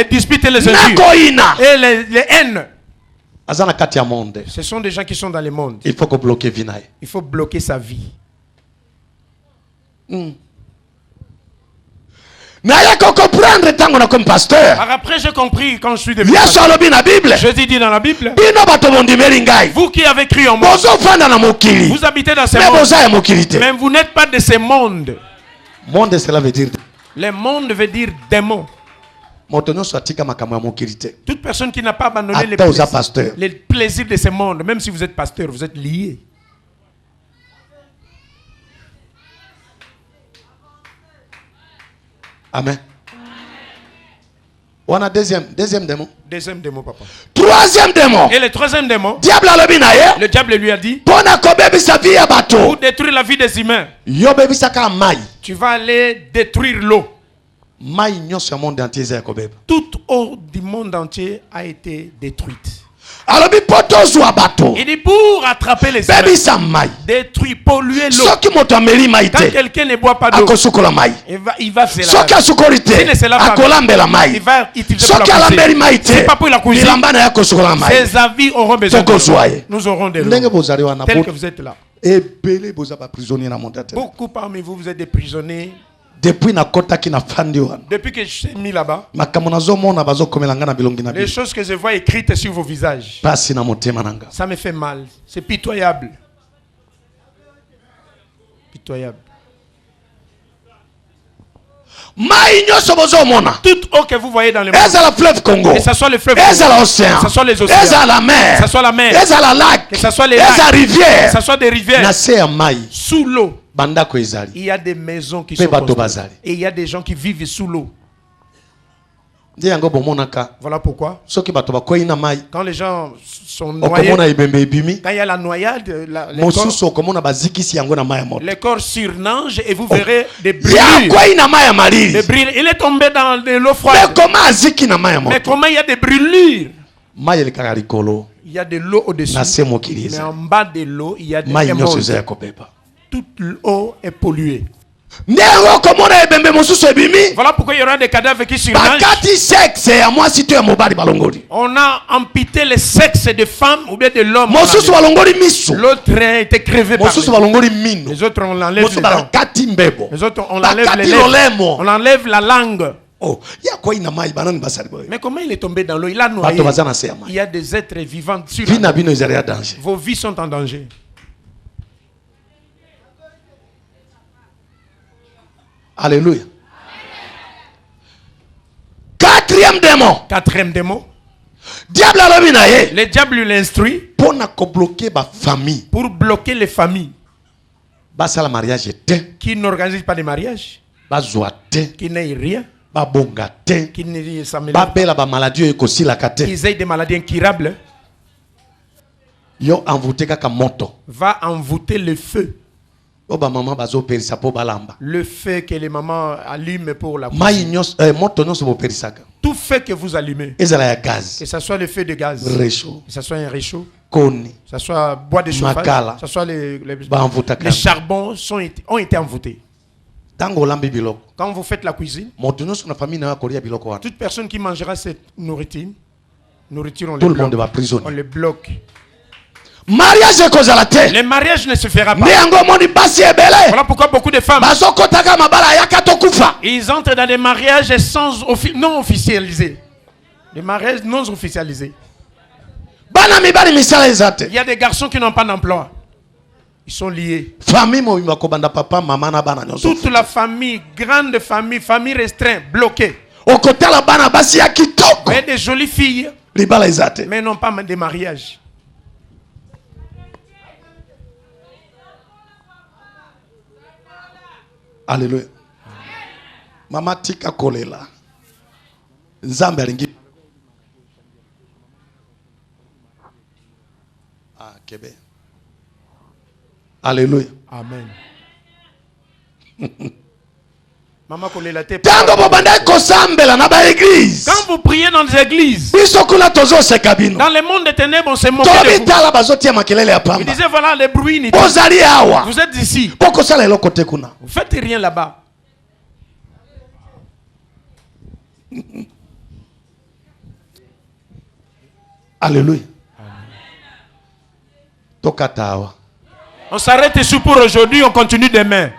disputes et les na injures. koina. Et les haines. Azana kati ya monde. Ce sont des gens qui sont dans le monde. Il faut que bloquer vinae. Il faut bloquer sa vie. Alors après j'ai compris quand je suis devenu pasteur. Jésus dit dans la Bible, vous qui avez cru en moi, vous habitez dans ce monde, mais vous n'êtes pas de ce monde. Monde, cela veut dire le monde veut dire démon. Toute personne qui n'a pas abandonné les plaisirs de ce monde, même si vous êtes pasteur, vous êtes lié. Amen. On a deuxième démon. Deuxième démon, papa. Troisième démon. Et le troisième démon, le diable lui a dit, pour détruire la vie des humains, tu vas aller détruire l'eau. Toute eau du monde entier a été détruite. Il dit pour attraper les humains, détruire, polluer l'eau. Quand quelqu'un ne boit pas d'eau, il va se laver. S'il ne se lave pas, il va utiliser pour la cuisine. C'est pas pour la cuisine. Ses avis auront besoin de l'eau. Nous aurons de l'eau. Tel que vous êtes là. Beaucoup parmi vous, vous êtes des prisonniers. Depuis que je suis mis là-bas, les choses que je vois écrites sur vos visages, ça me fait mal. C'est pitoyable. Pitoyable. Toute eau que vous voyez dans le monde, que ce soit le fleuve Congo, que ce soit les océans, que ce soit la mer, que ce soit les lacs, que ce soit des rivières, sous l'eau, il y a des maisons qui sont construites. Et il y a des gens qui vivent sous l'eau. Voilà pourquoi, quand les gens sont noyés, quand il y a la noyade, les corps surnagent et vous verrez des brûlures. Il est tombé dans de l'eau froide. Mais comment il y a des brûlures? Il y a de l'eau au-dessus. Mais en bas de l'eau, il y a des monde. Toute l'eau est polluée. Voilà pourquoi il y aura des cadavres qui surnagent. On a amputé le sexe de femmes ou bien de l'homme. L'autre a été crevé par les autres, on enlève les dents. Les autres, on enlève les lèvres. On enlève la langue. Mais comment il est tombé dans l'eau? Il a noyé. Il y a des êtres vivants sur la terre. Vos vies sont en danger. Alléluia. Quatrième démon. Le diable lui l'instruit pour bloquer les familles qui n'organisent pas de mariage, qui n'aient rien, qui ne s'améliorent pas, qui aient des maladies incurables. Va envoûter le feu. Le feu que les mamans allument pour la cuisine. Tout feu que vous allumez, que ce soit le feu de gaz, que ce soit un réchaud, que ce soit bois de chauffage, que ce soit les charbons ont été envoûtés. Quand vous faites la cuisine, toute personne qui mangera cette nourriture, tout le monde va prisonnier. On le bloque. Le mariage ne se fera pas. Voilà pourquoi beaucoup de femmes, ils entrent dans des mariages non officialisés. Des mariages non officialisés. Il y a des garçons qui n'ont pas d'emploi. Ils sont liés. Toute la famille, grande famille, famille restreinte, bloquée. Mais des jolies filles, mais non pas des mariages. Alléluia. Mama tika kolela. Nzambe alingi. Kebe. Alléluia. Amen. Maman qu'on la tête. Quand vous priez dans les églises, dans le monde des ténèbres, on s'est moqué de vous. Il disait voilà les bruits. Vous êtes ici. Vous faites rien là-bas. Alléluia. On s'arrête ici pour aujourd'hui, on continue demain.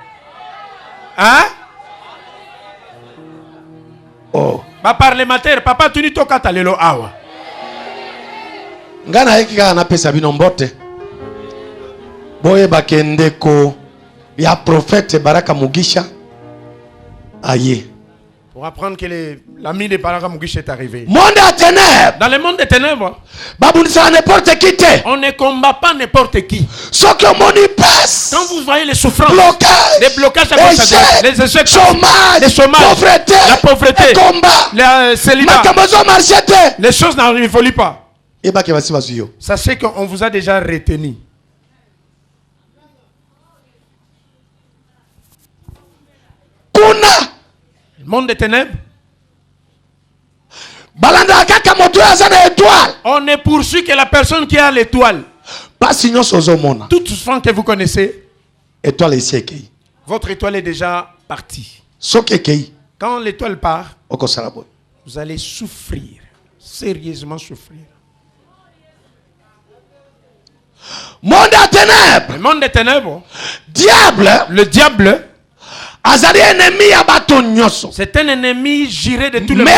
Hein? Oh. Parlementaire, papa, tu n'y toka talelo awa. Ngana ekika na pesa bino mbote. Boye bakendeko ya prophète Baraka Mugisha. Aye. Pour apprendre que l'ami de Baraka Mugisha est arrivé. Monde à ténèbres. Dans le monde des ténèbres. Babunisa n'importe qui te. On ne combat pas n'importe qui. Ce que mon passe. Quand vous voyez les souffrances, les blocages, les échecs, chômage, les chômages, la pauvreté, les combats, les célibats, les choses n'évoluent pas. Sachez qu'on vous a déjà retenu. Kuna. Le monde des ténèbres. On ne poursuit que la personne qui a l'étoile. Toute souffrance que vous connaissez, votre étoile est déjà partie. Quand l'étoile part, vous allez souffrir, sérieusement souffrir. Monde à ténèbres. Le monde des ténèbres. Le diable. C'est un ennemi juré de tous les monde. Mais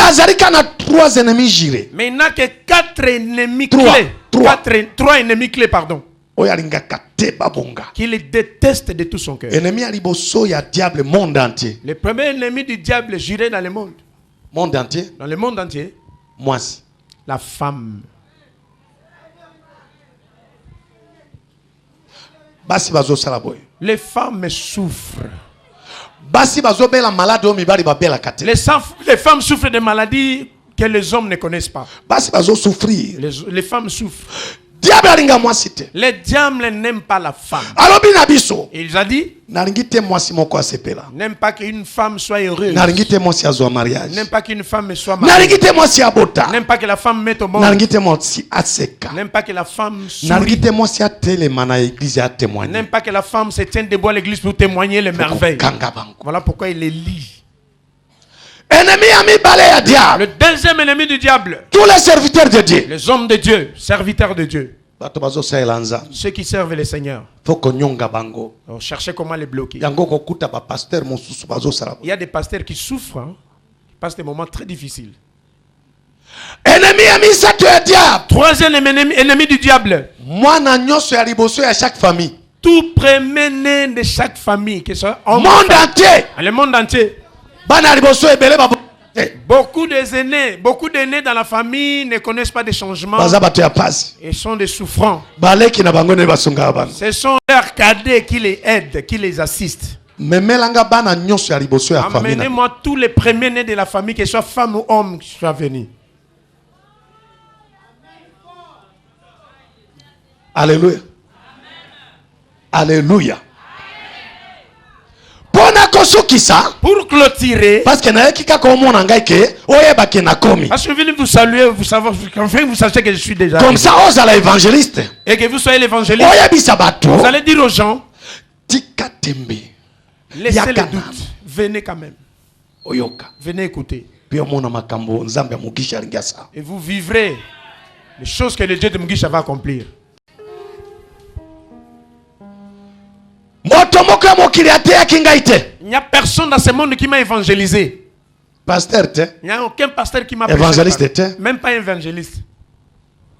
3 ennemis jurés. Mais il n'a que 4 ennemis clés. 3 ennemis clés, pardon. Qu'il déteste de tout son cœur. Monde entier. Le premier ennemi du diable juré dans le monde. Monde entier. Dans le monde entier. Moi. La femme. Les femmes souffrent. Les femmes souffrent de maladies que les hommes ne connaissent pas. Les femmes souffrent. Les diables n'aiment pas la femme. Il a dit, n'aime pas qu'une femme soit heureuse. N'aime pas qu'une femme soit mariée. N'aime pas que la femme mette au monde. N'aime pas que la femme sourie. N'aime pas que la femme se tienne debout à l'église pour témoigner les merveilles. Voilà pourquoi il les lit. Le deuxième ennemi du diable. Tous les serviteurs de Dieu. Les hommes de Dieu, serviteurs de Dieu. Ceux qui servent les seigneurs. On cherchait comment les bloquer. Il y a des pasteurs qui souffrent, hein, qui passent des moments très difficiles. Troisième ennemi du diable. Tout premier-né de chaque famille, que ce soit homme, monde entier. Le monde entier. Beaucoup d'aînés dans la famille ne connaissent pas de changements. Ils sont des souffrants. Ce sont leurs cadets qui les aident, qui les assistent. Amenez-moi tous les premiers-nés de la famille, que ce soit femme ou homme, qui soient venus. Alléluia. Alléluia. Pour clôturer, parce que je suis venu vous saluer, vous savoir, enfin vous sachez que je suis déjà comme ça, vous allez évangéliste et que vous soyez l'évangéliste. Vous allez dire aux gens, laissez les doutes, venez quand même, venez écouter et vous vivrez les choses que le Dieu de Mugisha va accomplir. Il n'y a personne dans ce monde qui m'a évangélisé. Pasteur, il n'y a aucun pasteur qui m'a évangéliste. Même pas évangéliste.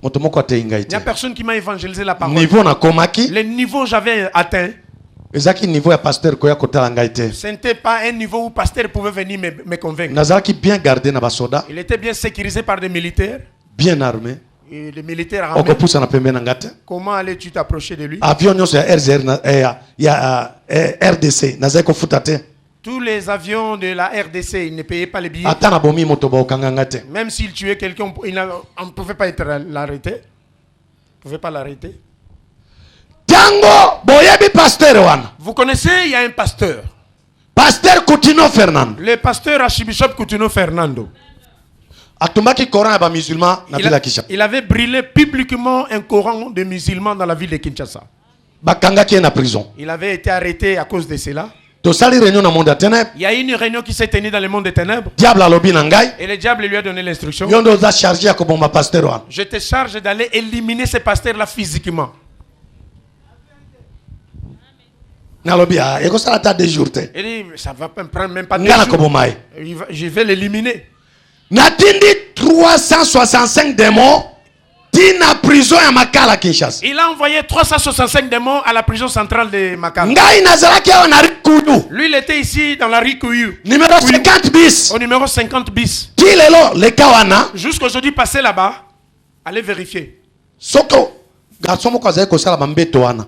Il n'y a personne qui m'a évangélisé la parole. Le niveau j'avais atteint. Ce n'était pas un niveau où pasteur pouvait venir me convaincre. Il était bien sécurisé par des militaires. Bien armé. Et les militaires armés. Comment allais-tu t'approcher de lui? Tous les avions de la RDC, ils ne payaient pas les billets. Même s'il tuait quelqu'un, on ne pouvait pas l'arrêter. On ne pouvait pas l'arrêter. Vous connaissez, il y a un pasteur. Pasteur Coutinho Fernando. Le pasteur Archibishop Coutinho Fernando. Il avait brûlé publiquement un Coran de musulmans dans la ville de Kinshasa. Il avait été arrêté à cause de cela. Il y a une réunion qui s'est tenue dans le monde des ténèbres. Et le diable lui a donné l'instruction. Je te charge d'aller éliminer ces pasteurs-là physiquement. Il dit, ça va me prendre même pas 2 jours. Je vais l'éliminer. Natindi 365 démons dans la prison à Makala Kinshasa. Il a envoyé 365 démons à la prison centrale de Makala. Lui, il était ici dans la rue Kuyu. Numéro 50 bis. Au numéro 50 bis. Jusqu'aujourd'hui, passez là-bas. Allez vérifier. Il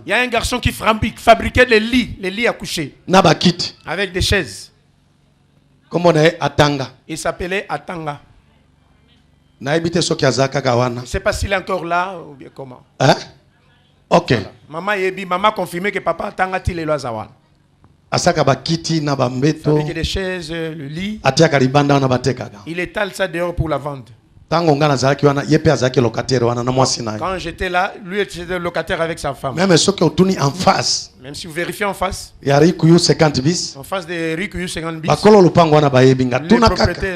y a un garçon qui fabriquait les lits à coucher. Avec des chaises. Il s'appelait Atanga. Je ne sais pas s'il est encore là ou bien comment. Hein? Ok. Voilà. Maman a confirmé que papa Atanga tile lo azawan. Avec des chaises, le lit. Il étale ça dehors pour la vendre. Quand j'étais là, lui était locataire avec sa femme. Même si vous vérifiez en face, en face de Rikuyu 50 bis,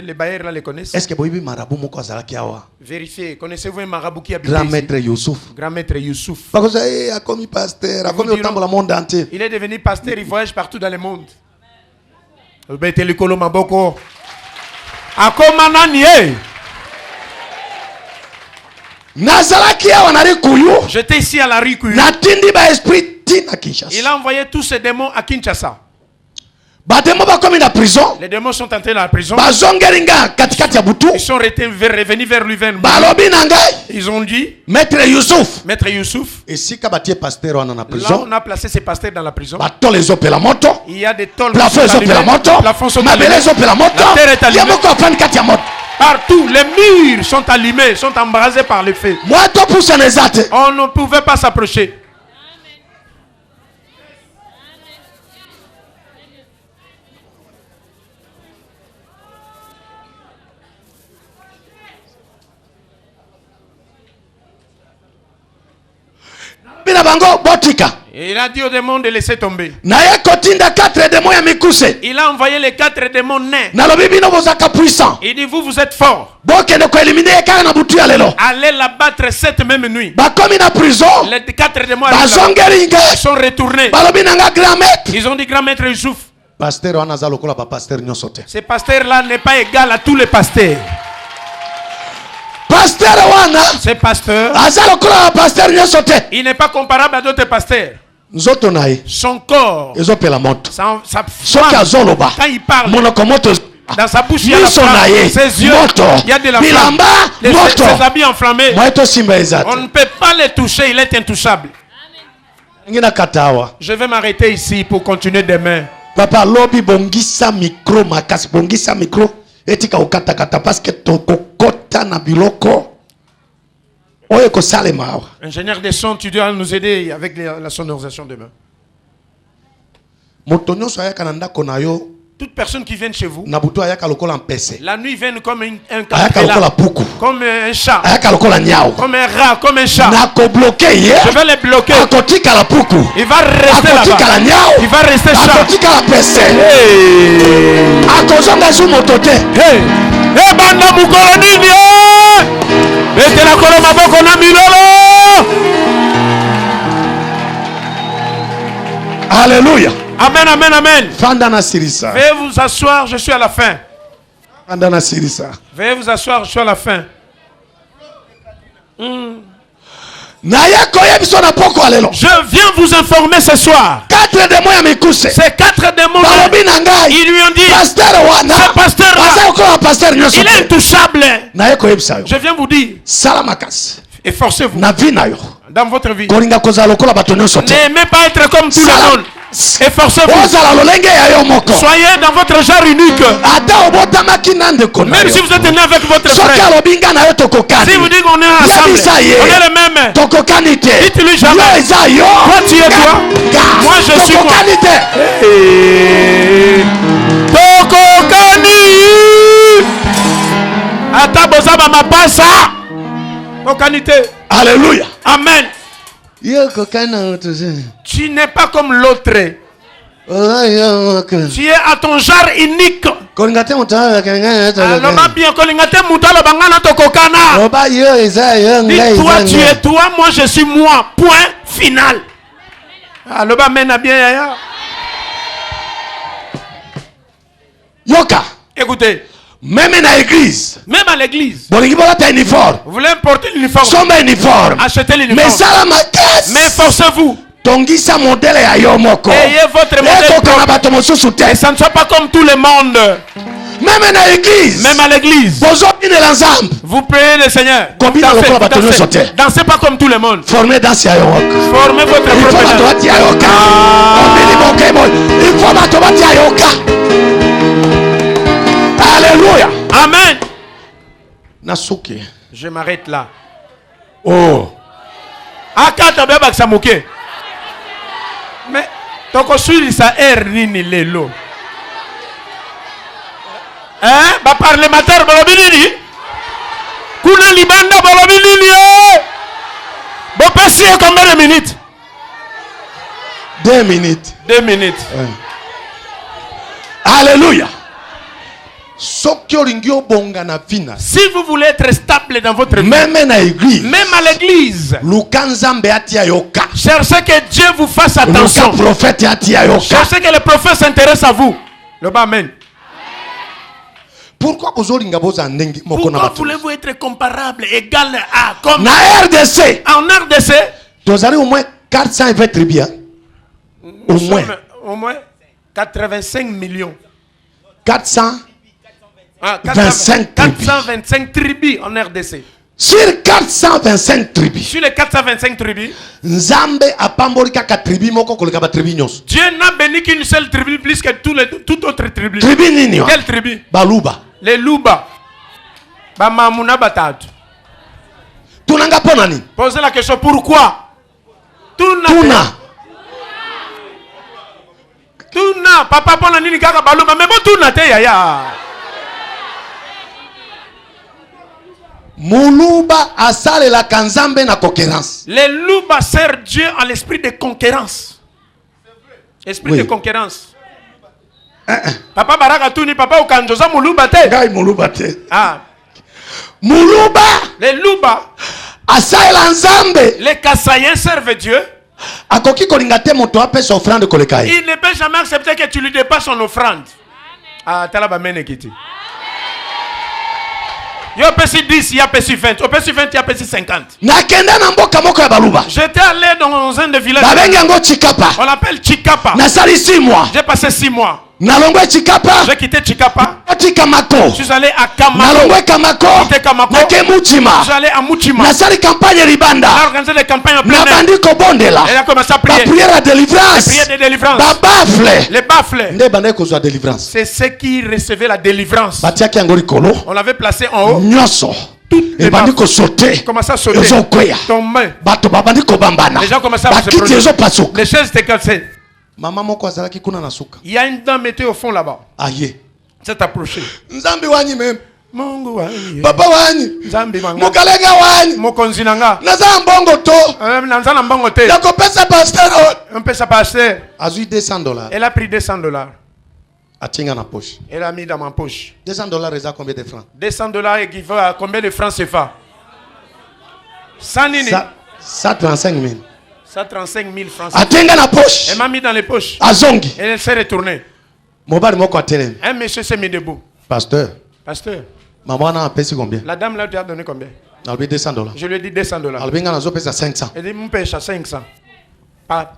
les bailleurs là les connaissent. Vérifiez, connaissez-vous un marabout qui habite Grand Maître Youssouf. Grand Maître Youssouf. Il est devenu pasteur, il voyage partout dans le monde. J'étais ici à la rue Kuyu. Il a envoyé tous ces démons à Kinshasa. Les démons sont entrés dans la prison. Ils sont revenus vers lui. Ils ont dit, Maître Youssouf. Là, on a placé ces pasteurs dans la prison. Il y a des tôles. La terre est allumée. Partout, les murs sont allumés, sont embrasés par le feu. On ne pouvait pas s'approcher. Il a dit aux démons de laisser tomber. Il a envoyé les 4 démons nains. Il dit, vous êtes forts. Allez la battre cette même nuit. Les 4 démons sont retournés. Ils ont dit, grand maître Youssouf. Ce pasteur-là n'est pas égal à tous les pasteurs. Ce pasteur, il n'est pas comparable à d'autres pasteurs. Son corps, quand il parle, dans sa bouche il y a la flamme, ses yeux, il y a de la flamme, ses habits enflammés. On ne peut pas les toucher, il est intouchable. Je vais m'arrêter ici pour continuer demain. Papa, lobby bongisa micro, makas bongisa micro. Etika ukata kata parce que ton kokota na biloko. Ingénieur des sons, tu dois nous aider avec la sonorisation demain. Toute personne qui vient chez vous, la nuit vient comme un comme un chat, comme un rat, comme un chat. Je vais les bloquer. Il va rester là-bas. Il va rester chat. Alléluia. Amen, amen, amen. Veuillez vous asseoir, je suis à la fin. Veuillez vous asseoir, je suis à la fin. Je viens vous informer ce soir. Ces 4 démons, ils lui ont dit, ce pasteur-là, il est intouchable. Je viens vous dire, efforcez-vous dans votre vie. N'aimez pas être comme tout le monde. Efforcez-vous. Soyez dans votre genre unique. Même si vous êtes né avec votre frère. Si vous dites qu'on est ensemble, on est le même. Dites-lui jamais. Toi tu es toi. Moi je suis moi. Alléluia. Amen. Tu n'es pas comme l'autre. Tu es à ton genre unique. Dis-toi, tu es toi, moi je suis moi. Point final. Yoka. Écoutez. Même à l'église. Même à l'église. Vous voulez importer l'uniforme. Achetez l'uniforme. Mais forcez-vous. Ayez votre modèle propre. Et ça ne soit pas comme tout le monde. Même à l'église. Même à l'église. Vous priez le Seigneur. Dansez pas comme tout le monde. Formez dans Formez votre propre. Alléluia. Amen. Nasuki. Je m'arrête là. Oh. Akata beba samuke. Mais toko suri sa nini lelo. Hein? Ba parlementaire bolobi nini? Kuna libanda bolobi nini? Bo pesi combien de minutes? 2 minutes. 2 minutes. Alléluia. Si vous voulez être stable dans votre vie, même à l'église, cherchez que Dieu vous fasse attention. Cherchez que le prophète s'intéresse à vous. Le bas, amen. Pourquoi voulez-vous être comparable, égal à comme RDC? En RDC, vous avez au moins 420 tribus. Au moins 85 millions. 425 tribus en RDC. Sur 425 tribus. Sur les 425 tribus, Dieu n'a béni qu'une seule tribu plus que toute autre tribu. Quelle tribu? Baluba. Les Luba. Bamamuna Batatu. Posez la question, pourquoi? Tuna. Papa pona nini kaka baluba. Mais bon tuna te yaya. Muluba asale la kanzambe na concurrence. Les Luba servent Dieu en l'esprit de concurrence. Esprit de concurrence. Papa baraka tuni papa ukanjoza muluba te. Gai muluba te. Ah. Muluba. Les Luba asale la nzambe. Les Kassaïens servent Dieu. Il ne peut jamais accepter que tu lui dépasses son offrande. Ah, talaba menekiti. Yo pesi 10, il y a pesi 20. Au pesi 20, il y a pesi 50. J'étais allé dans un des villages. On l'appelle Chikapa. J'ai passé 6 mois. J'ai quitté Chikapa. Je suis allé à Kamako. Quitté Kamako. Je suis allé à Muchima. J'ai organisé des campagnes en plein air. Et il a commencé à prier. Prière de délivrance. Les prières de délivrance. Les baffles. C'est ceux qui recevaient la délivrance. On l'avait placé en haut. Les commençaient à sauter. Tomber. Les gens commençaient à se produire. Les chaises étaient cassées. Il y a une dame était au fond là-bas. C'est approché. Mungu wanyi. Papa wanyi. Nzambi manga. Mukalenga wanyi. Mokonzi nanga. Naza mbongo to. Nanza mbongo te. Yako pesa pasteur. Un pesa pasteur. Azui $200. Elle a pris $200. Atinga na poche. Elle a mis dans ma poche. $200 ça combien de francs? $200 équivaut à combien de francs CFA? 135 000. 135 000 francs. Atinga na poche. Elle m'a mis dans les poches. Azongi. Elle s'est retournée. Mobile moko atelem. Un monsieur s'est mis debout. Pasteur. Maman a payé combien? La dame là, tu as donné combien? $200. Je lui ai dit $200. Albinga na zo pesa 500. Elle dit mon pêche à 500. Pas.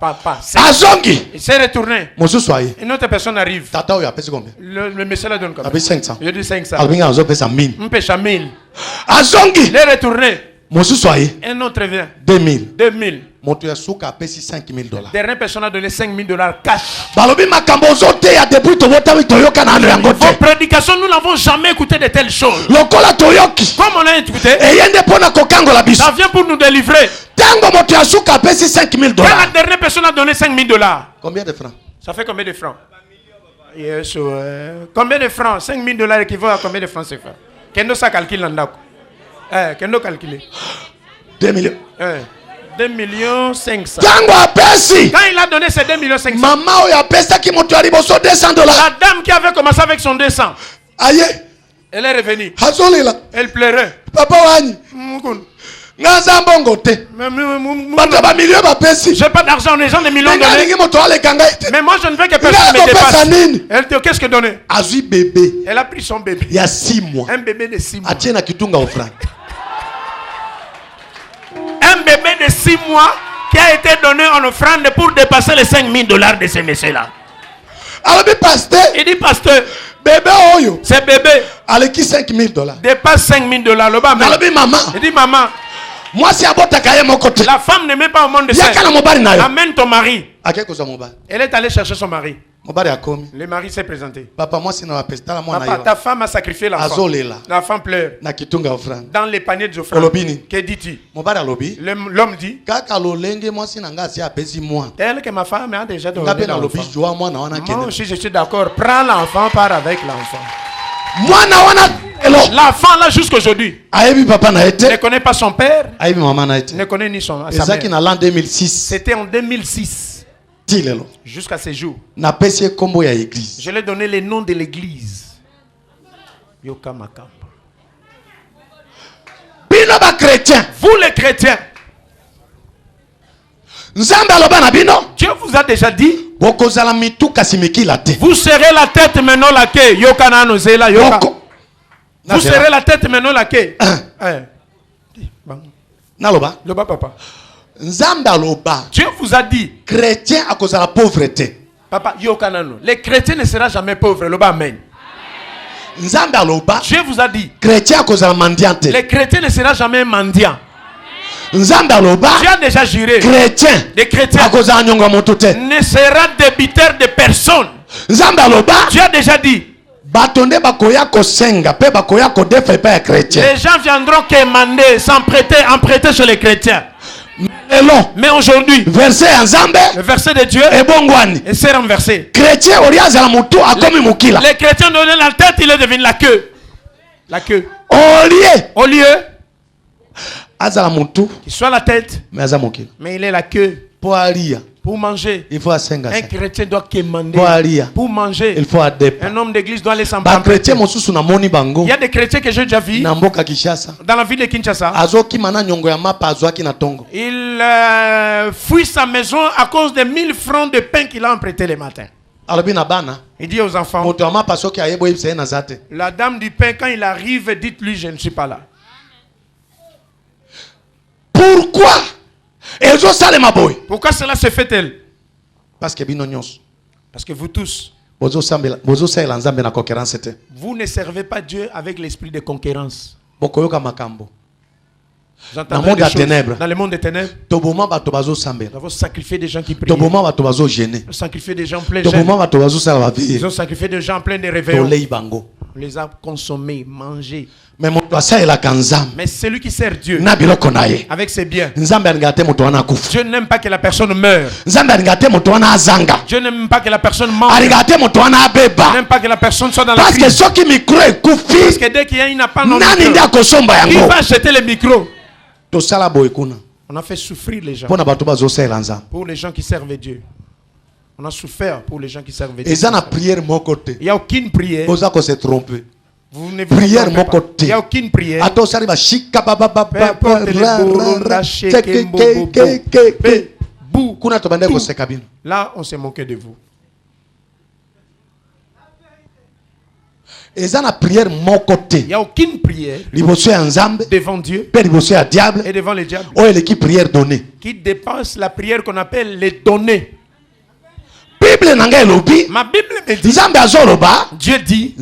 Azongi. Il s'est retourné. Monsieur soyez. Une autre personne arrive. Tata a payé combien? Le monsieur là donne combien? 500. Je dis 500. Albinga na zo pesa 1000. Mon pêche à 1000. Azongi. Il est retourné. Monsieur soyez. Un autre vient. 2000. 2000. Montu Yasuka a payé $5,000. Dernière personne a donné $5,000 cash. Vos prédications, nous n'avons jamais écouté de telles choses. Comme on a écouté, ça vient pour nous délivrer. Quand la dernière personne a donné $5,000. Combien de francs? Ça fait combien de francs? Yes, combien de francs? $5,000 équivaut à combien de francs c'est fait? Kendo ça calcule l'andako. Kendo calculer. 2 millions. 2 millions 500. Tango apesi. Quand il a donné ces 2 millions 500. Maman oya pesa ki moto ali boso $200. La dame qui avait commencé avec son 200. Aye. Elle est revenue. Hazolela. Elle pleurait. Papa wani. Ngaza mbongo te. Bata ba millions ba pesi. J'ai pas d'argent, les gens des millions donnés. Mais moi je ne veux que personne me dépasse. Elle dit qu'est-ce que donner? Azui bébé. Elle a pris son bébé. Il y a 6 mois. Un bébé de 6 mois. Atiena kitunga offrande. Un bébé de 6 mois qui a été donné en offrande pour dépasser les $5,000 de ce monsieur-là. Alors, pasteur, il dit, pasteur, bébé oyo, ce bébé, avec qui $5,000 dépasse $5,000. Le bas, maman, il dit, maman, moi c'est à votre cahier mon côté. La femme ne met pas au monde de ça. Amène ton mari. Elle est allée chercher son mari. Le mari s'est présenté. Papa, moi, papa, ta femme a sacrifié l'enfant. La femme pleure. Dans les paniers d'offrandes. Que dis-tu? L'homme dit, tel que ma femme a déjà donné l'enfant. Moi aussi, je suis d'accord. Prends l'enfant, pars avec l'enfant. L'enfant là jusqu'aujourd'hui ne connaît pas son père, ne connaît ni sa mère. C'était en 2006. Jusqu'à ce jour, je lui ai donné les noms de l'église. Yoka Makamba. Vous les chrétiens, Dieu vous a déjà dit, vous serez la tête maintenant la queue. Yoka Nano Zela Yoka. Vous serez la tête maintenant la queue. Naloba. Loba papa. Dieu vous a dit, chrétien à cause de la pauvreté. Papa, les chrétiens ne seront jamais pauvres. Amen. Dieu vous a dit, chrétien à cause de la mendianté. Les chrétiens ne seront jamais mendiants. Dieu a déjà juré, les chrétiens à cause de ne sera débiteur de personne. Dieu a déjà dit, les gens viendront quémander, emprunter sur les chrétiens. Mais aujourd'hui, le verset de Dieu et s'est renversé. Les chrétiens donnaient la tête, il est devenu la queue. La queue. Au lieu qu'il soit la tête, mais il est la queue. Pour manger, il faut un chrétien doit quémander. Pour manger, il faut un homme d'église doit aller s'emprunter. Il y a des chrétiens que j'ai déjà vus dans la ville de Kinshasa. Il fuit sa maison à cause des 1000 francs de pain qu'il a emprunté le matin. Il dit aux enfants, la dame du pain, quand il arrive, dites-lui, je ne suis pas là. Pourquoi? Pourquoi cela se fait-elle? Parce que vous tous, vous ne servez pas Dieu avec l'esprit de conquérance. Vous entendez des choses. Dans le monde des ténèbres, nous avons sacrifié des gens qui prient. Nous avons sacrifié des gens pleins de jeûne. Ils ont sacrifié des gens pleins de réveillons. On les a consommés, mangés. Mais celui qui sert Dieu avec ses biens, Dieu n'aime pas que la personne meure. Dieu n'aime pas que la personne manque. Dieu n'aime pas que la personne soit dans la crise. Parce que dès qu'il y a une appel dans le micro, qui va acheter le micro? On a fait souffrir les gens pour les gens qui servent Dieu. On a souffert pour les gens qui servent Dieu. Il n'y a aucune prière. Vous ne vous prière mon côté. Il n'y a aucune prière. Là, on s'est moqué de vous. Il n'y a aucune prière devant Dieu et devant les diables qui dépasse la prière qu'on appelle les données. Ma Bible me dit, Dieu dit,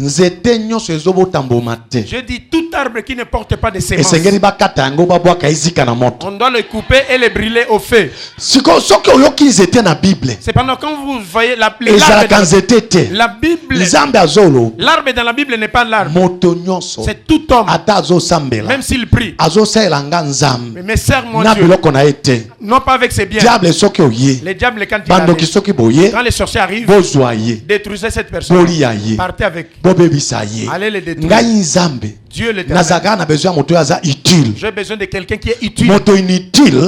je dis tout arbre qui ne porte pas de sémence, on doit le couper et le brûler au feu. C'est pendant quand vous voyez la Bible, l'arbre dans la Bible n'est pas l'arbre, c'est tout homme, même s'il prie, mais sert mon Dieu, non pas avec ses biens. Les diables quand il arrive, quand les sorciers arrivent, détruisez cette personne. Partez avec. Allez les détruire. Dieu l'Éternel. J'ai besoin de quelqu'un qui est utile.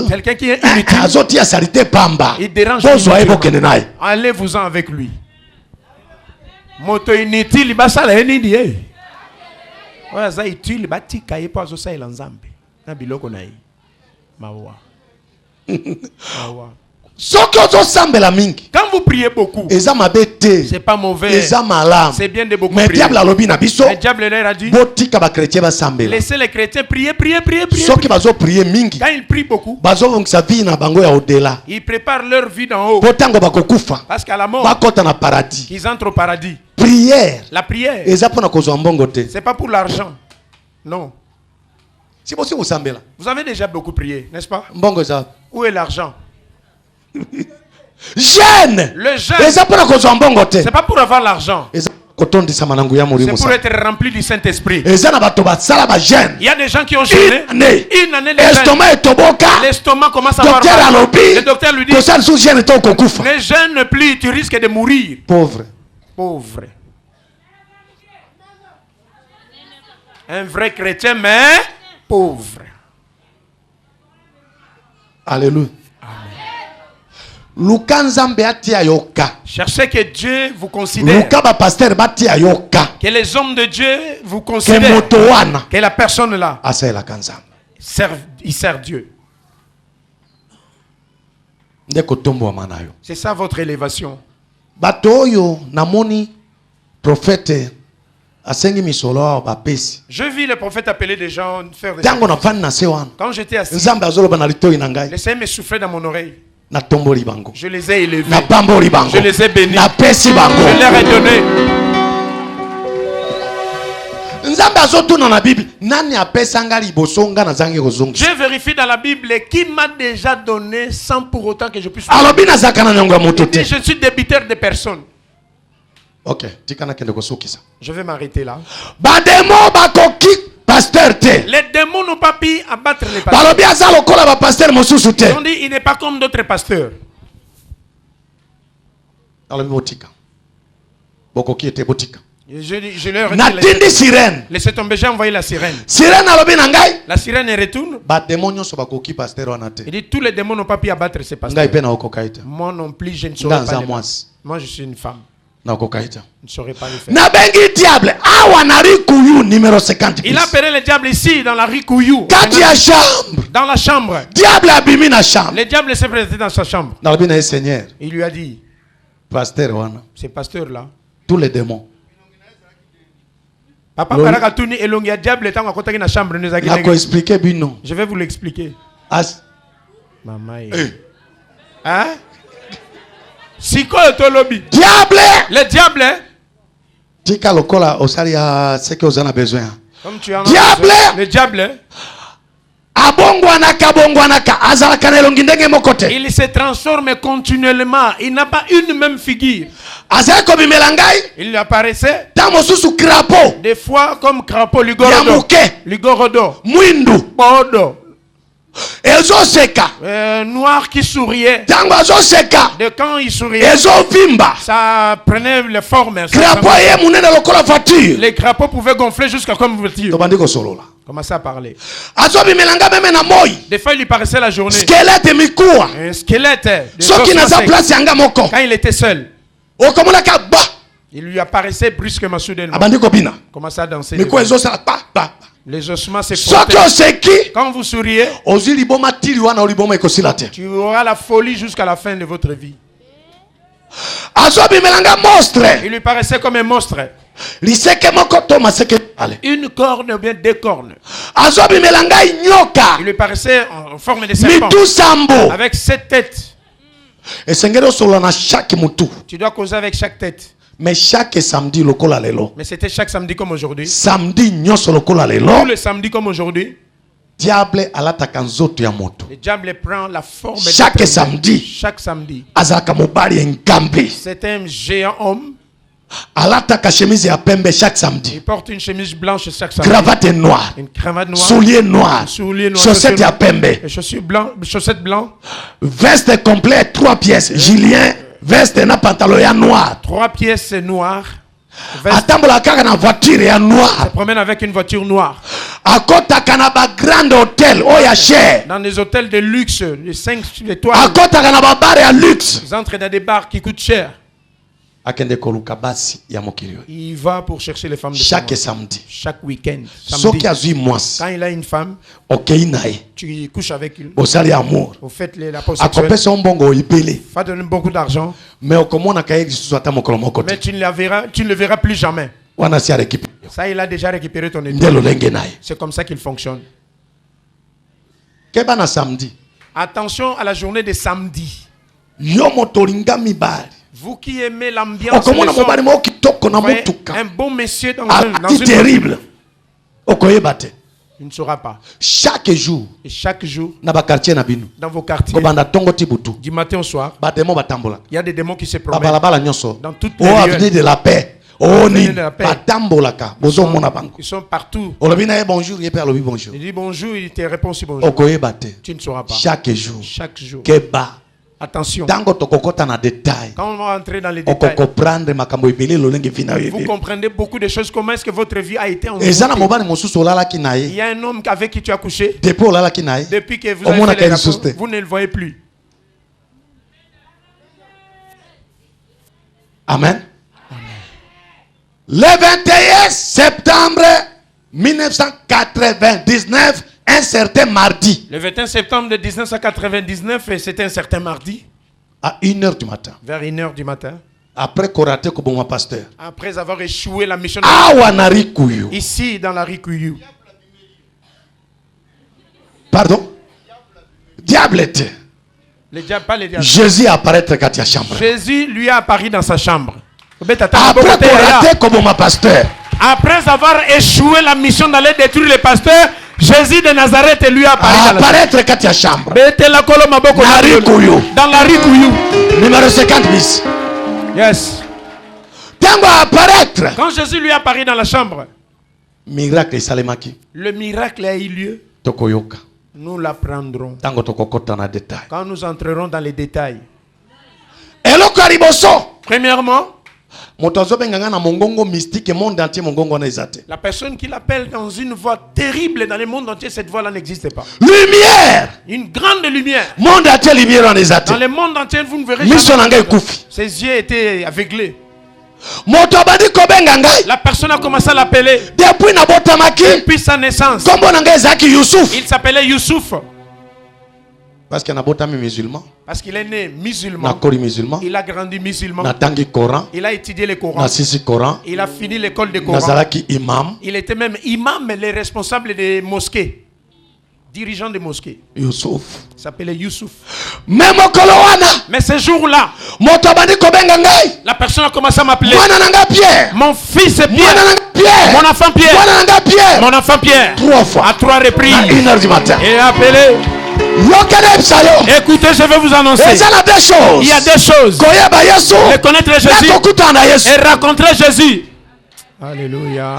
Quelqu'un qui est inutile. Il dérange. Allez-vous-en avec lui. Moto inutile, basala enidi. Oya za utile batika yepo azosa elanzambe. Na biloko na yi. Mawa. Mawa. Quand vous priez beaucoup, c'est pas mauvais, c'est bien de beaucoup prier. Le diable leur a dit, laissez les chrétiens prier. Quand ils prient beaucoup, ils préparent leur vie d'en haut. Parce qu'à la mort, ils entrent au paradis. La prière, c'est pas pour l'argent. Non. Vous avez déjà beaucoup prié, n'est-ce pas? Où est l'argent? Jeune. Le jeûne, c'est pas pour avoir l'argent, c'est pour être rempli du Saint-Esprit. Il y a des gens qui ont jeûné une année, l'estomac commence à avoir mal. Le docteur lui dit, ne jeûne plus, tu risques de mourir. Pauvre. Un vrai chrétien, mais pauvre. Alléluia. Cherchez que Dieu vous considère. Que les hommes de Dieu vous considèrent. Que la personne là, il sert Dieu. C'est ça votre élévation. Je vis le prophète appeler des gens faire des choses. Quand j'étais assis, le Seigneur me soufflait dans mon oreille. Je les ai élevés. Je les ai bénis. Je leur ai donné. Je vérifie dans la Bible qui m'a déjà donné sans pour autant que je puisse. Je suis débiteur de personnes. Ok, je vais m'arrêter là. Les démons n'ont pas pu abattre les pasteurs. Ils ont dit il n'est pas comme d'autres pasteurs. Je leur ai dit, laissez tomber, j'ai envoyé la sirène. La sirène retourne. Il dit tous les démons n'ont pas pu abattre ces pasteurs. Moi non plus, je ne saurais pas. Moi je suis une femme. Je ne saurais pas le faire. Il a appelé le diable ici dans la rue Kouyou. Dans la chambre. Le diable s'est présenté dans sa chambre. Il lui a dit, ces pasteurs là, tous les démons. Je vais vous l'expliquer. Maman. Hein? C'est quoi le lobby? Diable! Le diable. Comme tu en as diable! Besoin. Le diable. Il se transforme continuellement. Il n'a pas une même figure. Il apparaissait des fois comme crapaud, ligorodo, bodo. Noir qui souriait. De quand il souriait, ça prenait les formes. Les crapauds pouvaient gonfler jusqu'à comme une voiture. Commençait à parler. Des fois il lui paraissait la journée un squelette quand il était seul. Il lui apparaissait brusquement soudainement. Commençait à danser. Les ossements se frottaient. Quand vous souriez, tu auras la folie jusqu'à la fin de votre vie. Il lui paraissait comme un monstre. Une corne ou bien deux cornes. Il lui paraissait en forme de serpent avec 7 têtes. Tu dois causer avec chaque tête. Mais chaque samedi mais c'était chaque samedi comme aujourd'hui. Samedi tous les samedis comme aujourd'hui. Diable le diable prend la forme chaque samedi. Chaque samedi. C'est un géant homme. Chaque samedi. Il porte une chemise blanche chaque samedi. Cravate noire. Une cravate noire. Souliers noirs. Chaussettes chaussures blanches. Veste complète 3 pièces. Julien Veste na pantalon ya noir. 3 pièces noires. Atambola kaka na voiture ya noir. Se promène avec une voiture noire. Akota kana ba grand hôtel oya cher. Dans des hôtels de luxe, de 5 étoiles. Akota kana ba bar ya luxe. Ils entrent dans des bars qui coûtent cher. Akende koluka basi ya mokili. Il va pour chercher les femmes de chaque samedi. Chaque week-end. Quand il a une femme, tu couches avec lui. Vous faites la pause sexuelle. Va donner beaucoup d'argent. Mais tu ne le verras plus jamais. Ça, il a déjà récupéré ton étoile. C'est comme ça qu'il fonctionne. Attention à la journée de samedi. Vous qui aimez l'ambiance, un bon monsieur dans une terrible. Il ne saura pas. Chaque jour, et chaque jour, dans vos quartiers, du matin au soir, il y a des démons qui se promènent dans toutes les avenue de la paix. Ils sont partout. Bonjour, il dit bonjour, il te répond aussi bonjour. Tu ne sauras pas. Chaque jour. Attention. Quand on va entrer dans les détails, vous comprenez beaucoup de choses. Comment est-ce que votre vie a été envoûtée? Il y a un homme avec qui tu as couché. Depuis que vous avez fait les rapports, vous ne le voyez plus. Amen. Le 21 septembre 1999, un certain mardi. Le 21 septembre de 1999, c'était un certain mardi. À 1h du matin. Vers 1h du matin. Après Koraté Koboma pasteur. Après avoir échoué la mission de ici dans la Rikuyu. Pardon? Diable était. Le diable, pas le diable. Jésus apparaît dans sa chambre. Jésus lui a apparu dans sa chambre. Après Koraté Koboma pasteur. Après avoir échoué la mission d'aller détruire les pasteurs, Jésus de Nazareth lui a apparu dans la chambre. Dans la Rikuyu. Numéro 50 bis. Yes. Apparaître. Quand Jésus lui a apparu dans la chambre, miracle salemaki. Le miracle a eu lieu. Nous l'apprendrons. Quand nous entrerons dans les détails. Premièrement, la personne qui l'appelle dans une voix terrible dans le monde entier, cette voix-là n'existe pas. Lumière. Une grande lumière. Monde entier lumière en dans le monde entier, vous ne verrez jamais. Ses yeux étaient aveuglés. La personne a commencé à l'appeler depuis sa naissance. Il s'appelait Youssouf. Parce qu'il est musulman. Parce qu'il est né musulman. Il a grandi musulman. Il a étudié le Coran. Il a fini l'école de Coran. Il était même imam, les responsables des mosquées. Dirigeant des mosquées. Youssouf. Il s'appelait Youssouf. Mais ce jour-là, la personne a commencé à m'appeler. Mon fils est Pierre. Mon enfant Pierre. Mon enfant Pierre. 3 fois. À 3 reprises. À 1h du matin. Et appelé. Écoutez, je vais vous annoncer. Il y a des choses. De connaître Jésus et rencontrer Jésus. Alléluia.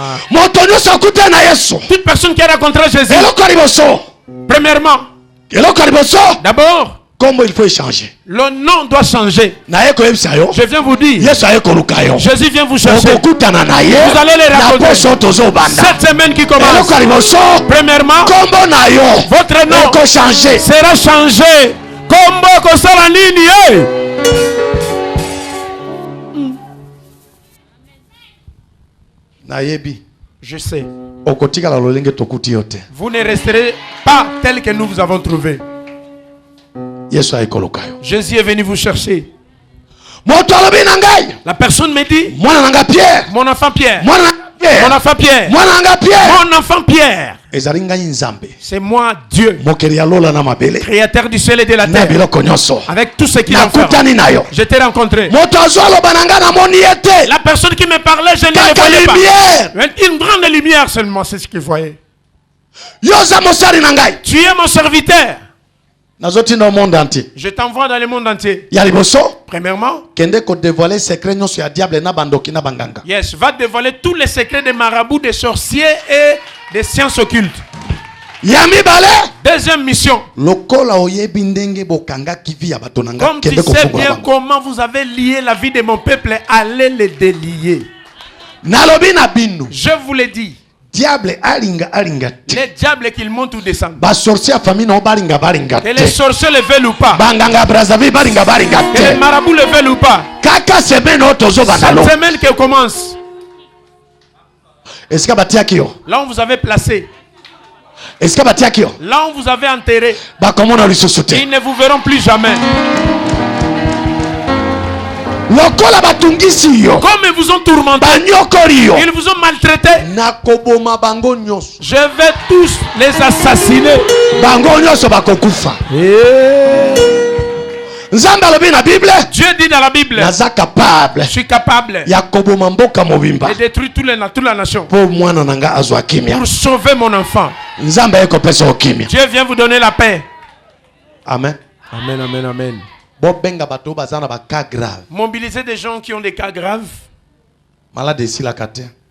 Toute personne qui a rencontré Jésus. Premièrement. D'abord. Comment il faut échanger? Le nom doit changer. Je viens vous dire. Jésus vient vous chercher. Vous allez les rencontrer. Cette semaine qui commence. Premièrement, votre nom sera changé. Je sais. Vous ne resterez pas tel que nous vous avons trouvé. Jésus est venu vous chercher. La personne me dit, mon enfant Pierre. Mon enfant Pierre. Mon enfant Pierre. C'est moi Dieu, créateur du ciel et de la terre. Avec tout ce qu'il a fait. Je t'ai rencontré. La personne qui me parlait, je ne le voyais pas. Une grande lumière seulement, c'est ce qu'il voyait. Tu es mon serviteur. Je t'envoie dans le monde entier. Premièrement, yes, va dévoiler tous les secrets des marabouts, des sorciers et des sciences occultes. Deuxième mission. Comme tu sais bien comment vous avez lié la vie de mon peuple, allez les délier. Je vous l'ai dit. Les diables qu'ils montent ou descendent. Que les sorciers le veulent ou pas. Que les marabouts le veulent ou pas. Cette semaine qui commence. Là on vous avait placé. Là on vous avait enterré. Ils ne vous verront plus jamais. Comme ils vous ont tourmenté, ils vous ont maltraité, je vais tous les assassiner. Dieu dit dans la Bible, je suis capable de détruire toute la nation pour sauver mon enfant. Dieu vient vous donner la paix. Amen. Amen, amen, amen. Mobiliser des gens qui ont des cas graves,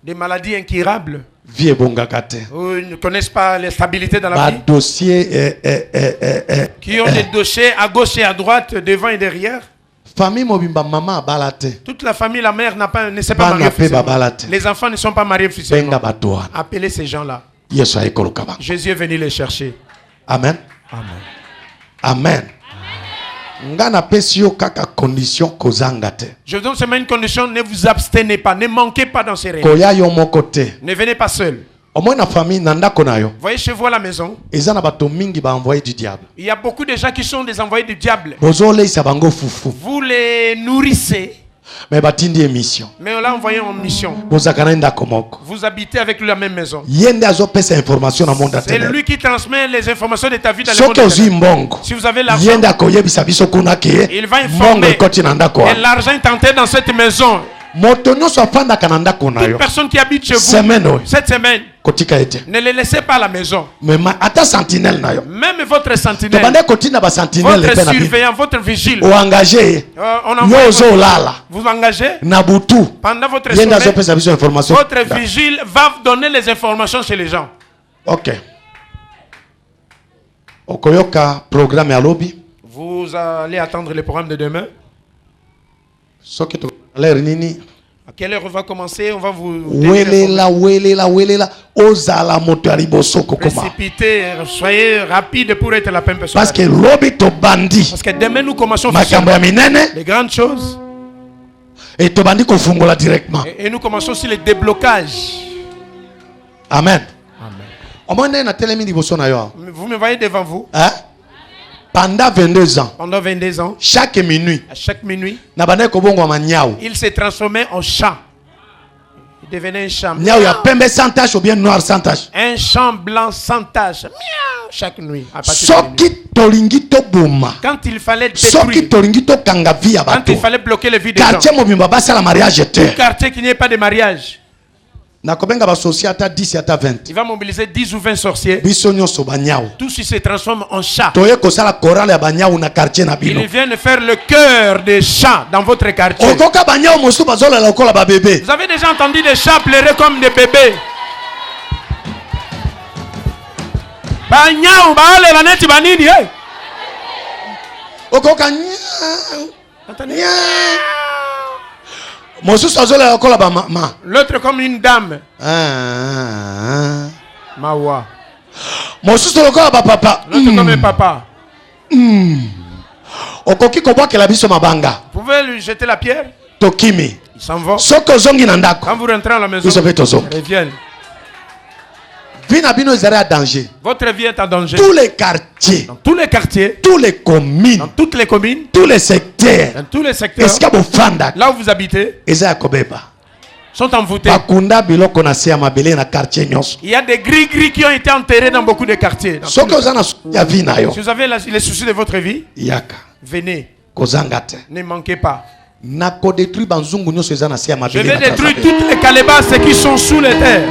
des maladies incurables, ils ne connaissent pas la stabilité dans la vie, qui ont des dossiers à gauche et à droite, devant et derrière. Toute la famille, la mère ne s'est pas mariée officiellement. Les enfants ne sont pas mariés officiellement. Appelez ces gens-là. Jésus est venu les chercher. Amen. Amen. Amen. Je vous donne seulement une condition, ne vous abstenez pas, ne manquez pas dans ces réunions. Ne venez pas seul. Voyez chez vous à la maison, il y a beaucoup de gens qui sont des envoyés du diable. Vous les nourrissez. Mais on l'a envoyé en mission. Vous habitez avec lui la même maison. C'est lui qui transmet les informations de ta vie dans le monde. Si vous avez l'argent, il va informer. Et l'argent est entré dans cette maison. Toute personne qui habite chez vous cette semaine, ne les laissez pas à la maison. Même votre sentinelle, votre surveillant, votre vigile, vous engagez pendant votre sommeil. Votre vigile va donner les informations chez les gens. Ok. Vous allez attendre le programme de demain. À quelle heure on va commencer? On va vous précipiter, soyez rapide pour être la même personne. Parce que demain nous commençons les grandes choses. Et nous commençons aussi les déblocages. Amen. Amen. Vous me voyez devant vous? Hein? Pendant 22 ans. Pendant 22 ans. Chaque minuit. À chaque minuit. Il s'est transformé en chat. Il devenait un chat. Sans tache ou bien noir sans tache. Un chat blanc sans tache. Miaou. Chaque nuit. Quand il fallait détruire. Quand il fallait bloquer les vies des gens. Tout quartier qu'il n'y ait pas de mariage. Il va mobiliser 10 ou 20 sorciers. Tous ils se transforment en chats. Ils viennent faire le cœur des chats dans votre quartier. Vous avez déjà entendu des chats pleurer comme des bébés? L'autre comme une dame. Mawa. L'autre comme un papa. Vous pouvez lui jeter la pierre. Il s'en va. Quand vous rentrez à la maison, reviennent. Votre vie est en danger. Tous les quartiers. Dans tous les quartiers. Tous les communes. Dans toutes les communes. Tous les secteurs. Dans tous les secteurs. Là où vous habitez. Sont envoûtés. Il y a des gris-gris qui ont été enterrés dans beaucoup de quartiers. Si vous avez les soucis de votre vie, venez. Ne manquez pas. Je vais détruire toutes les calebasses qui sont sous les terres.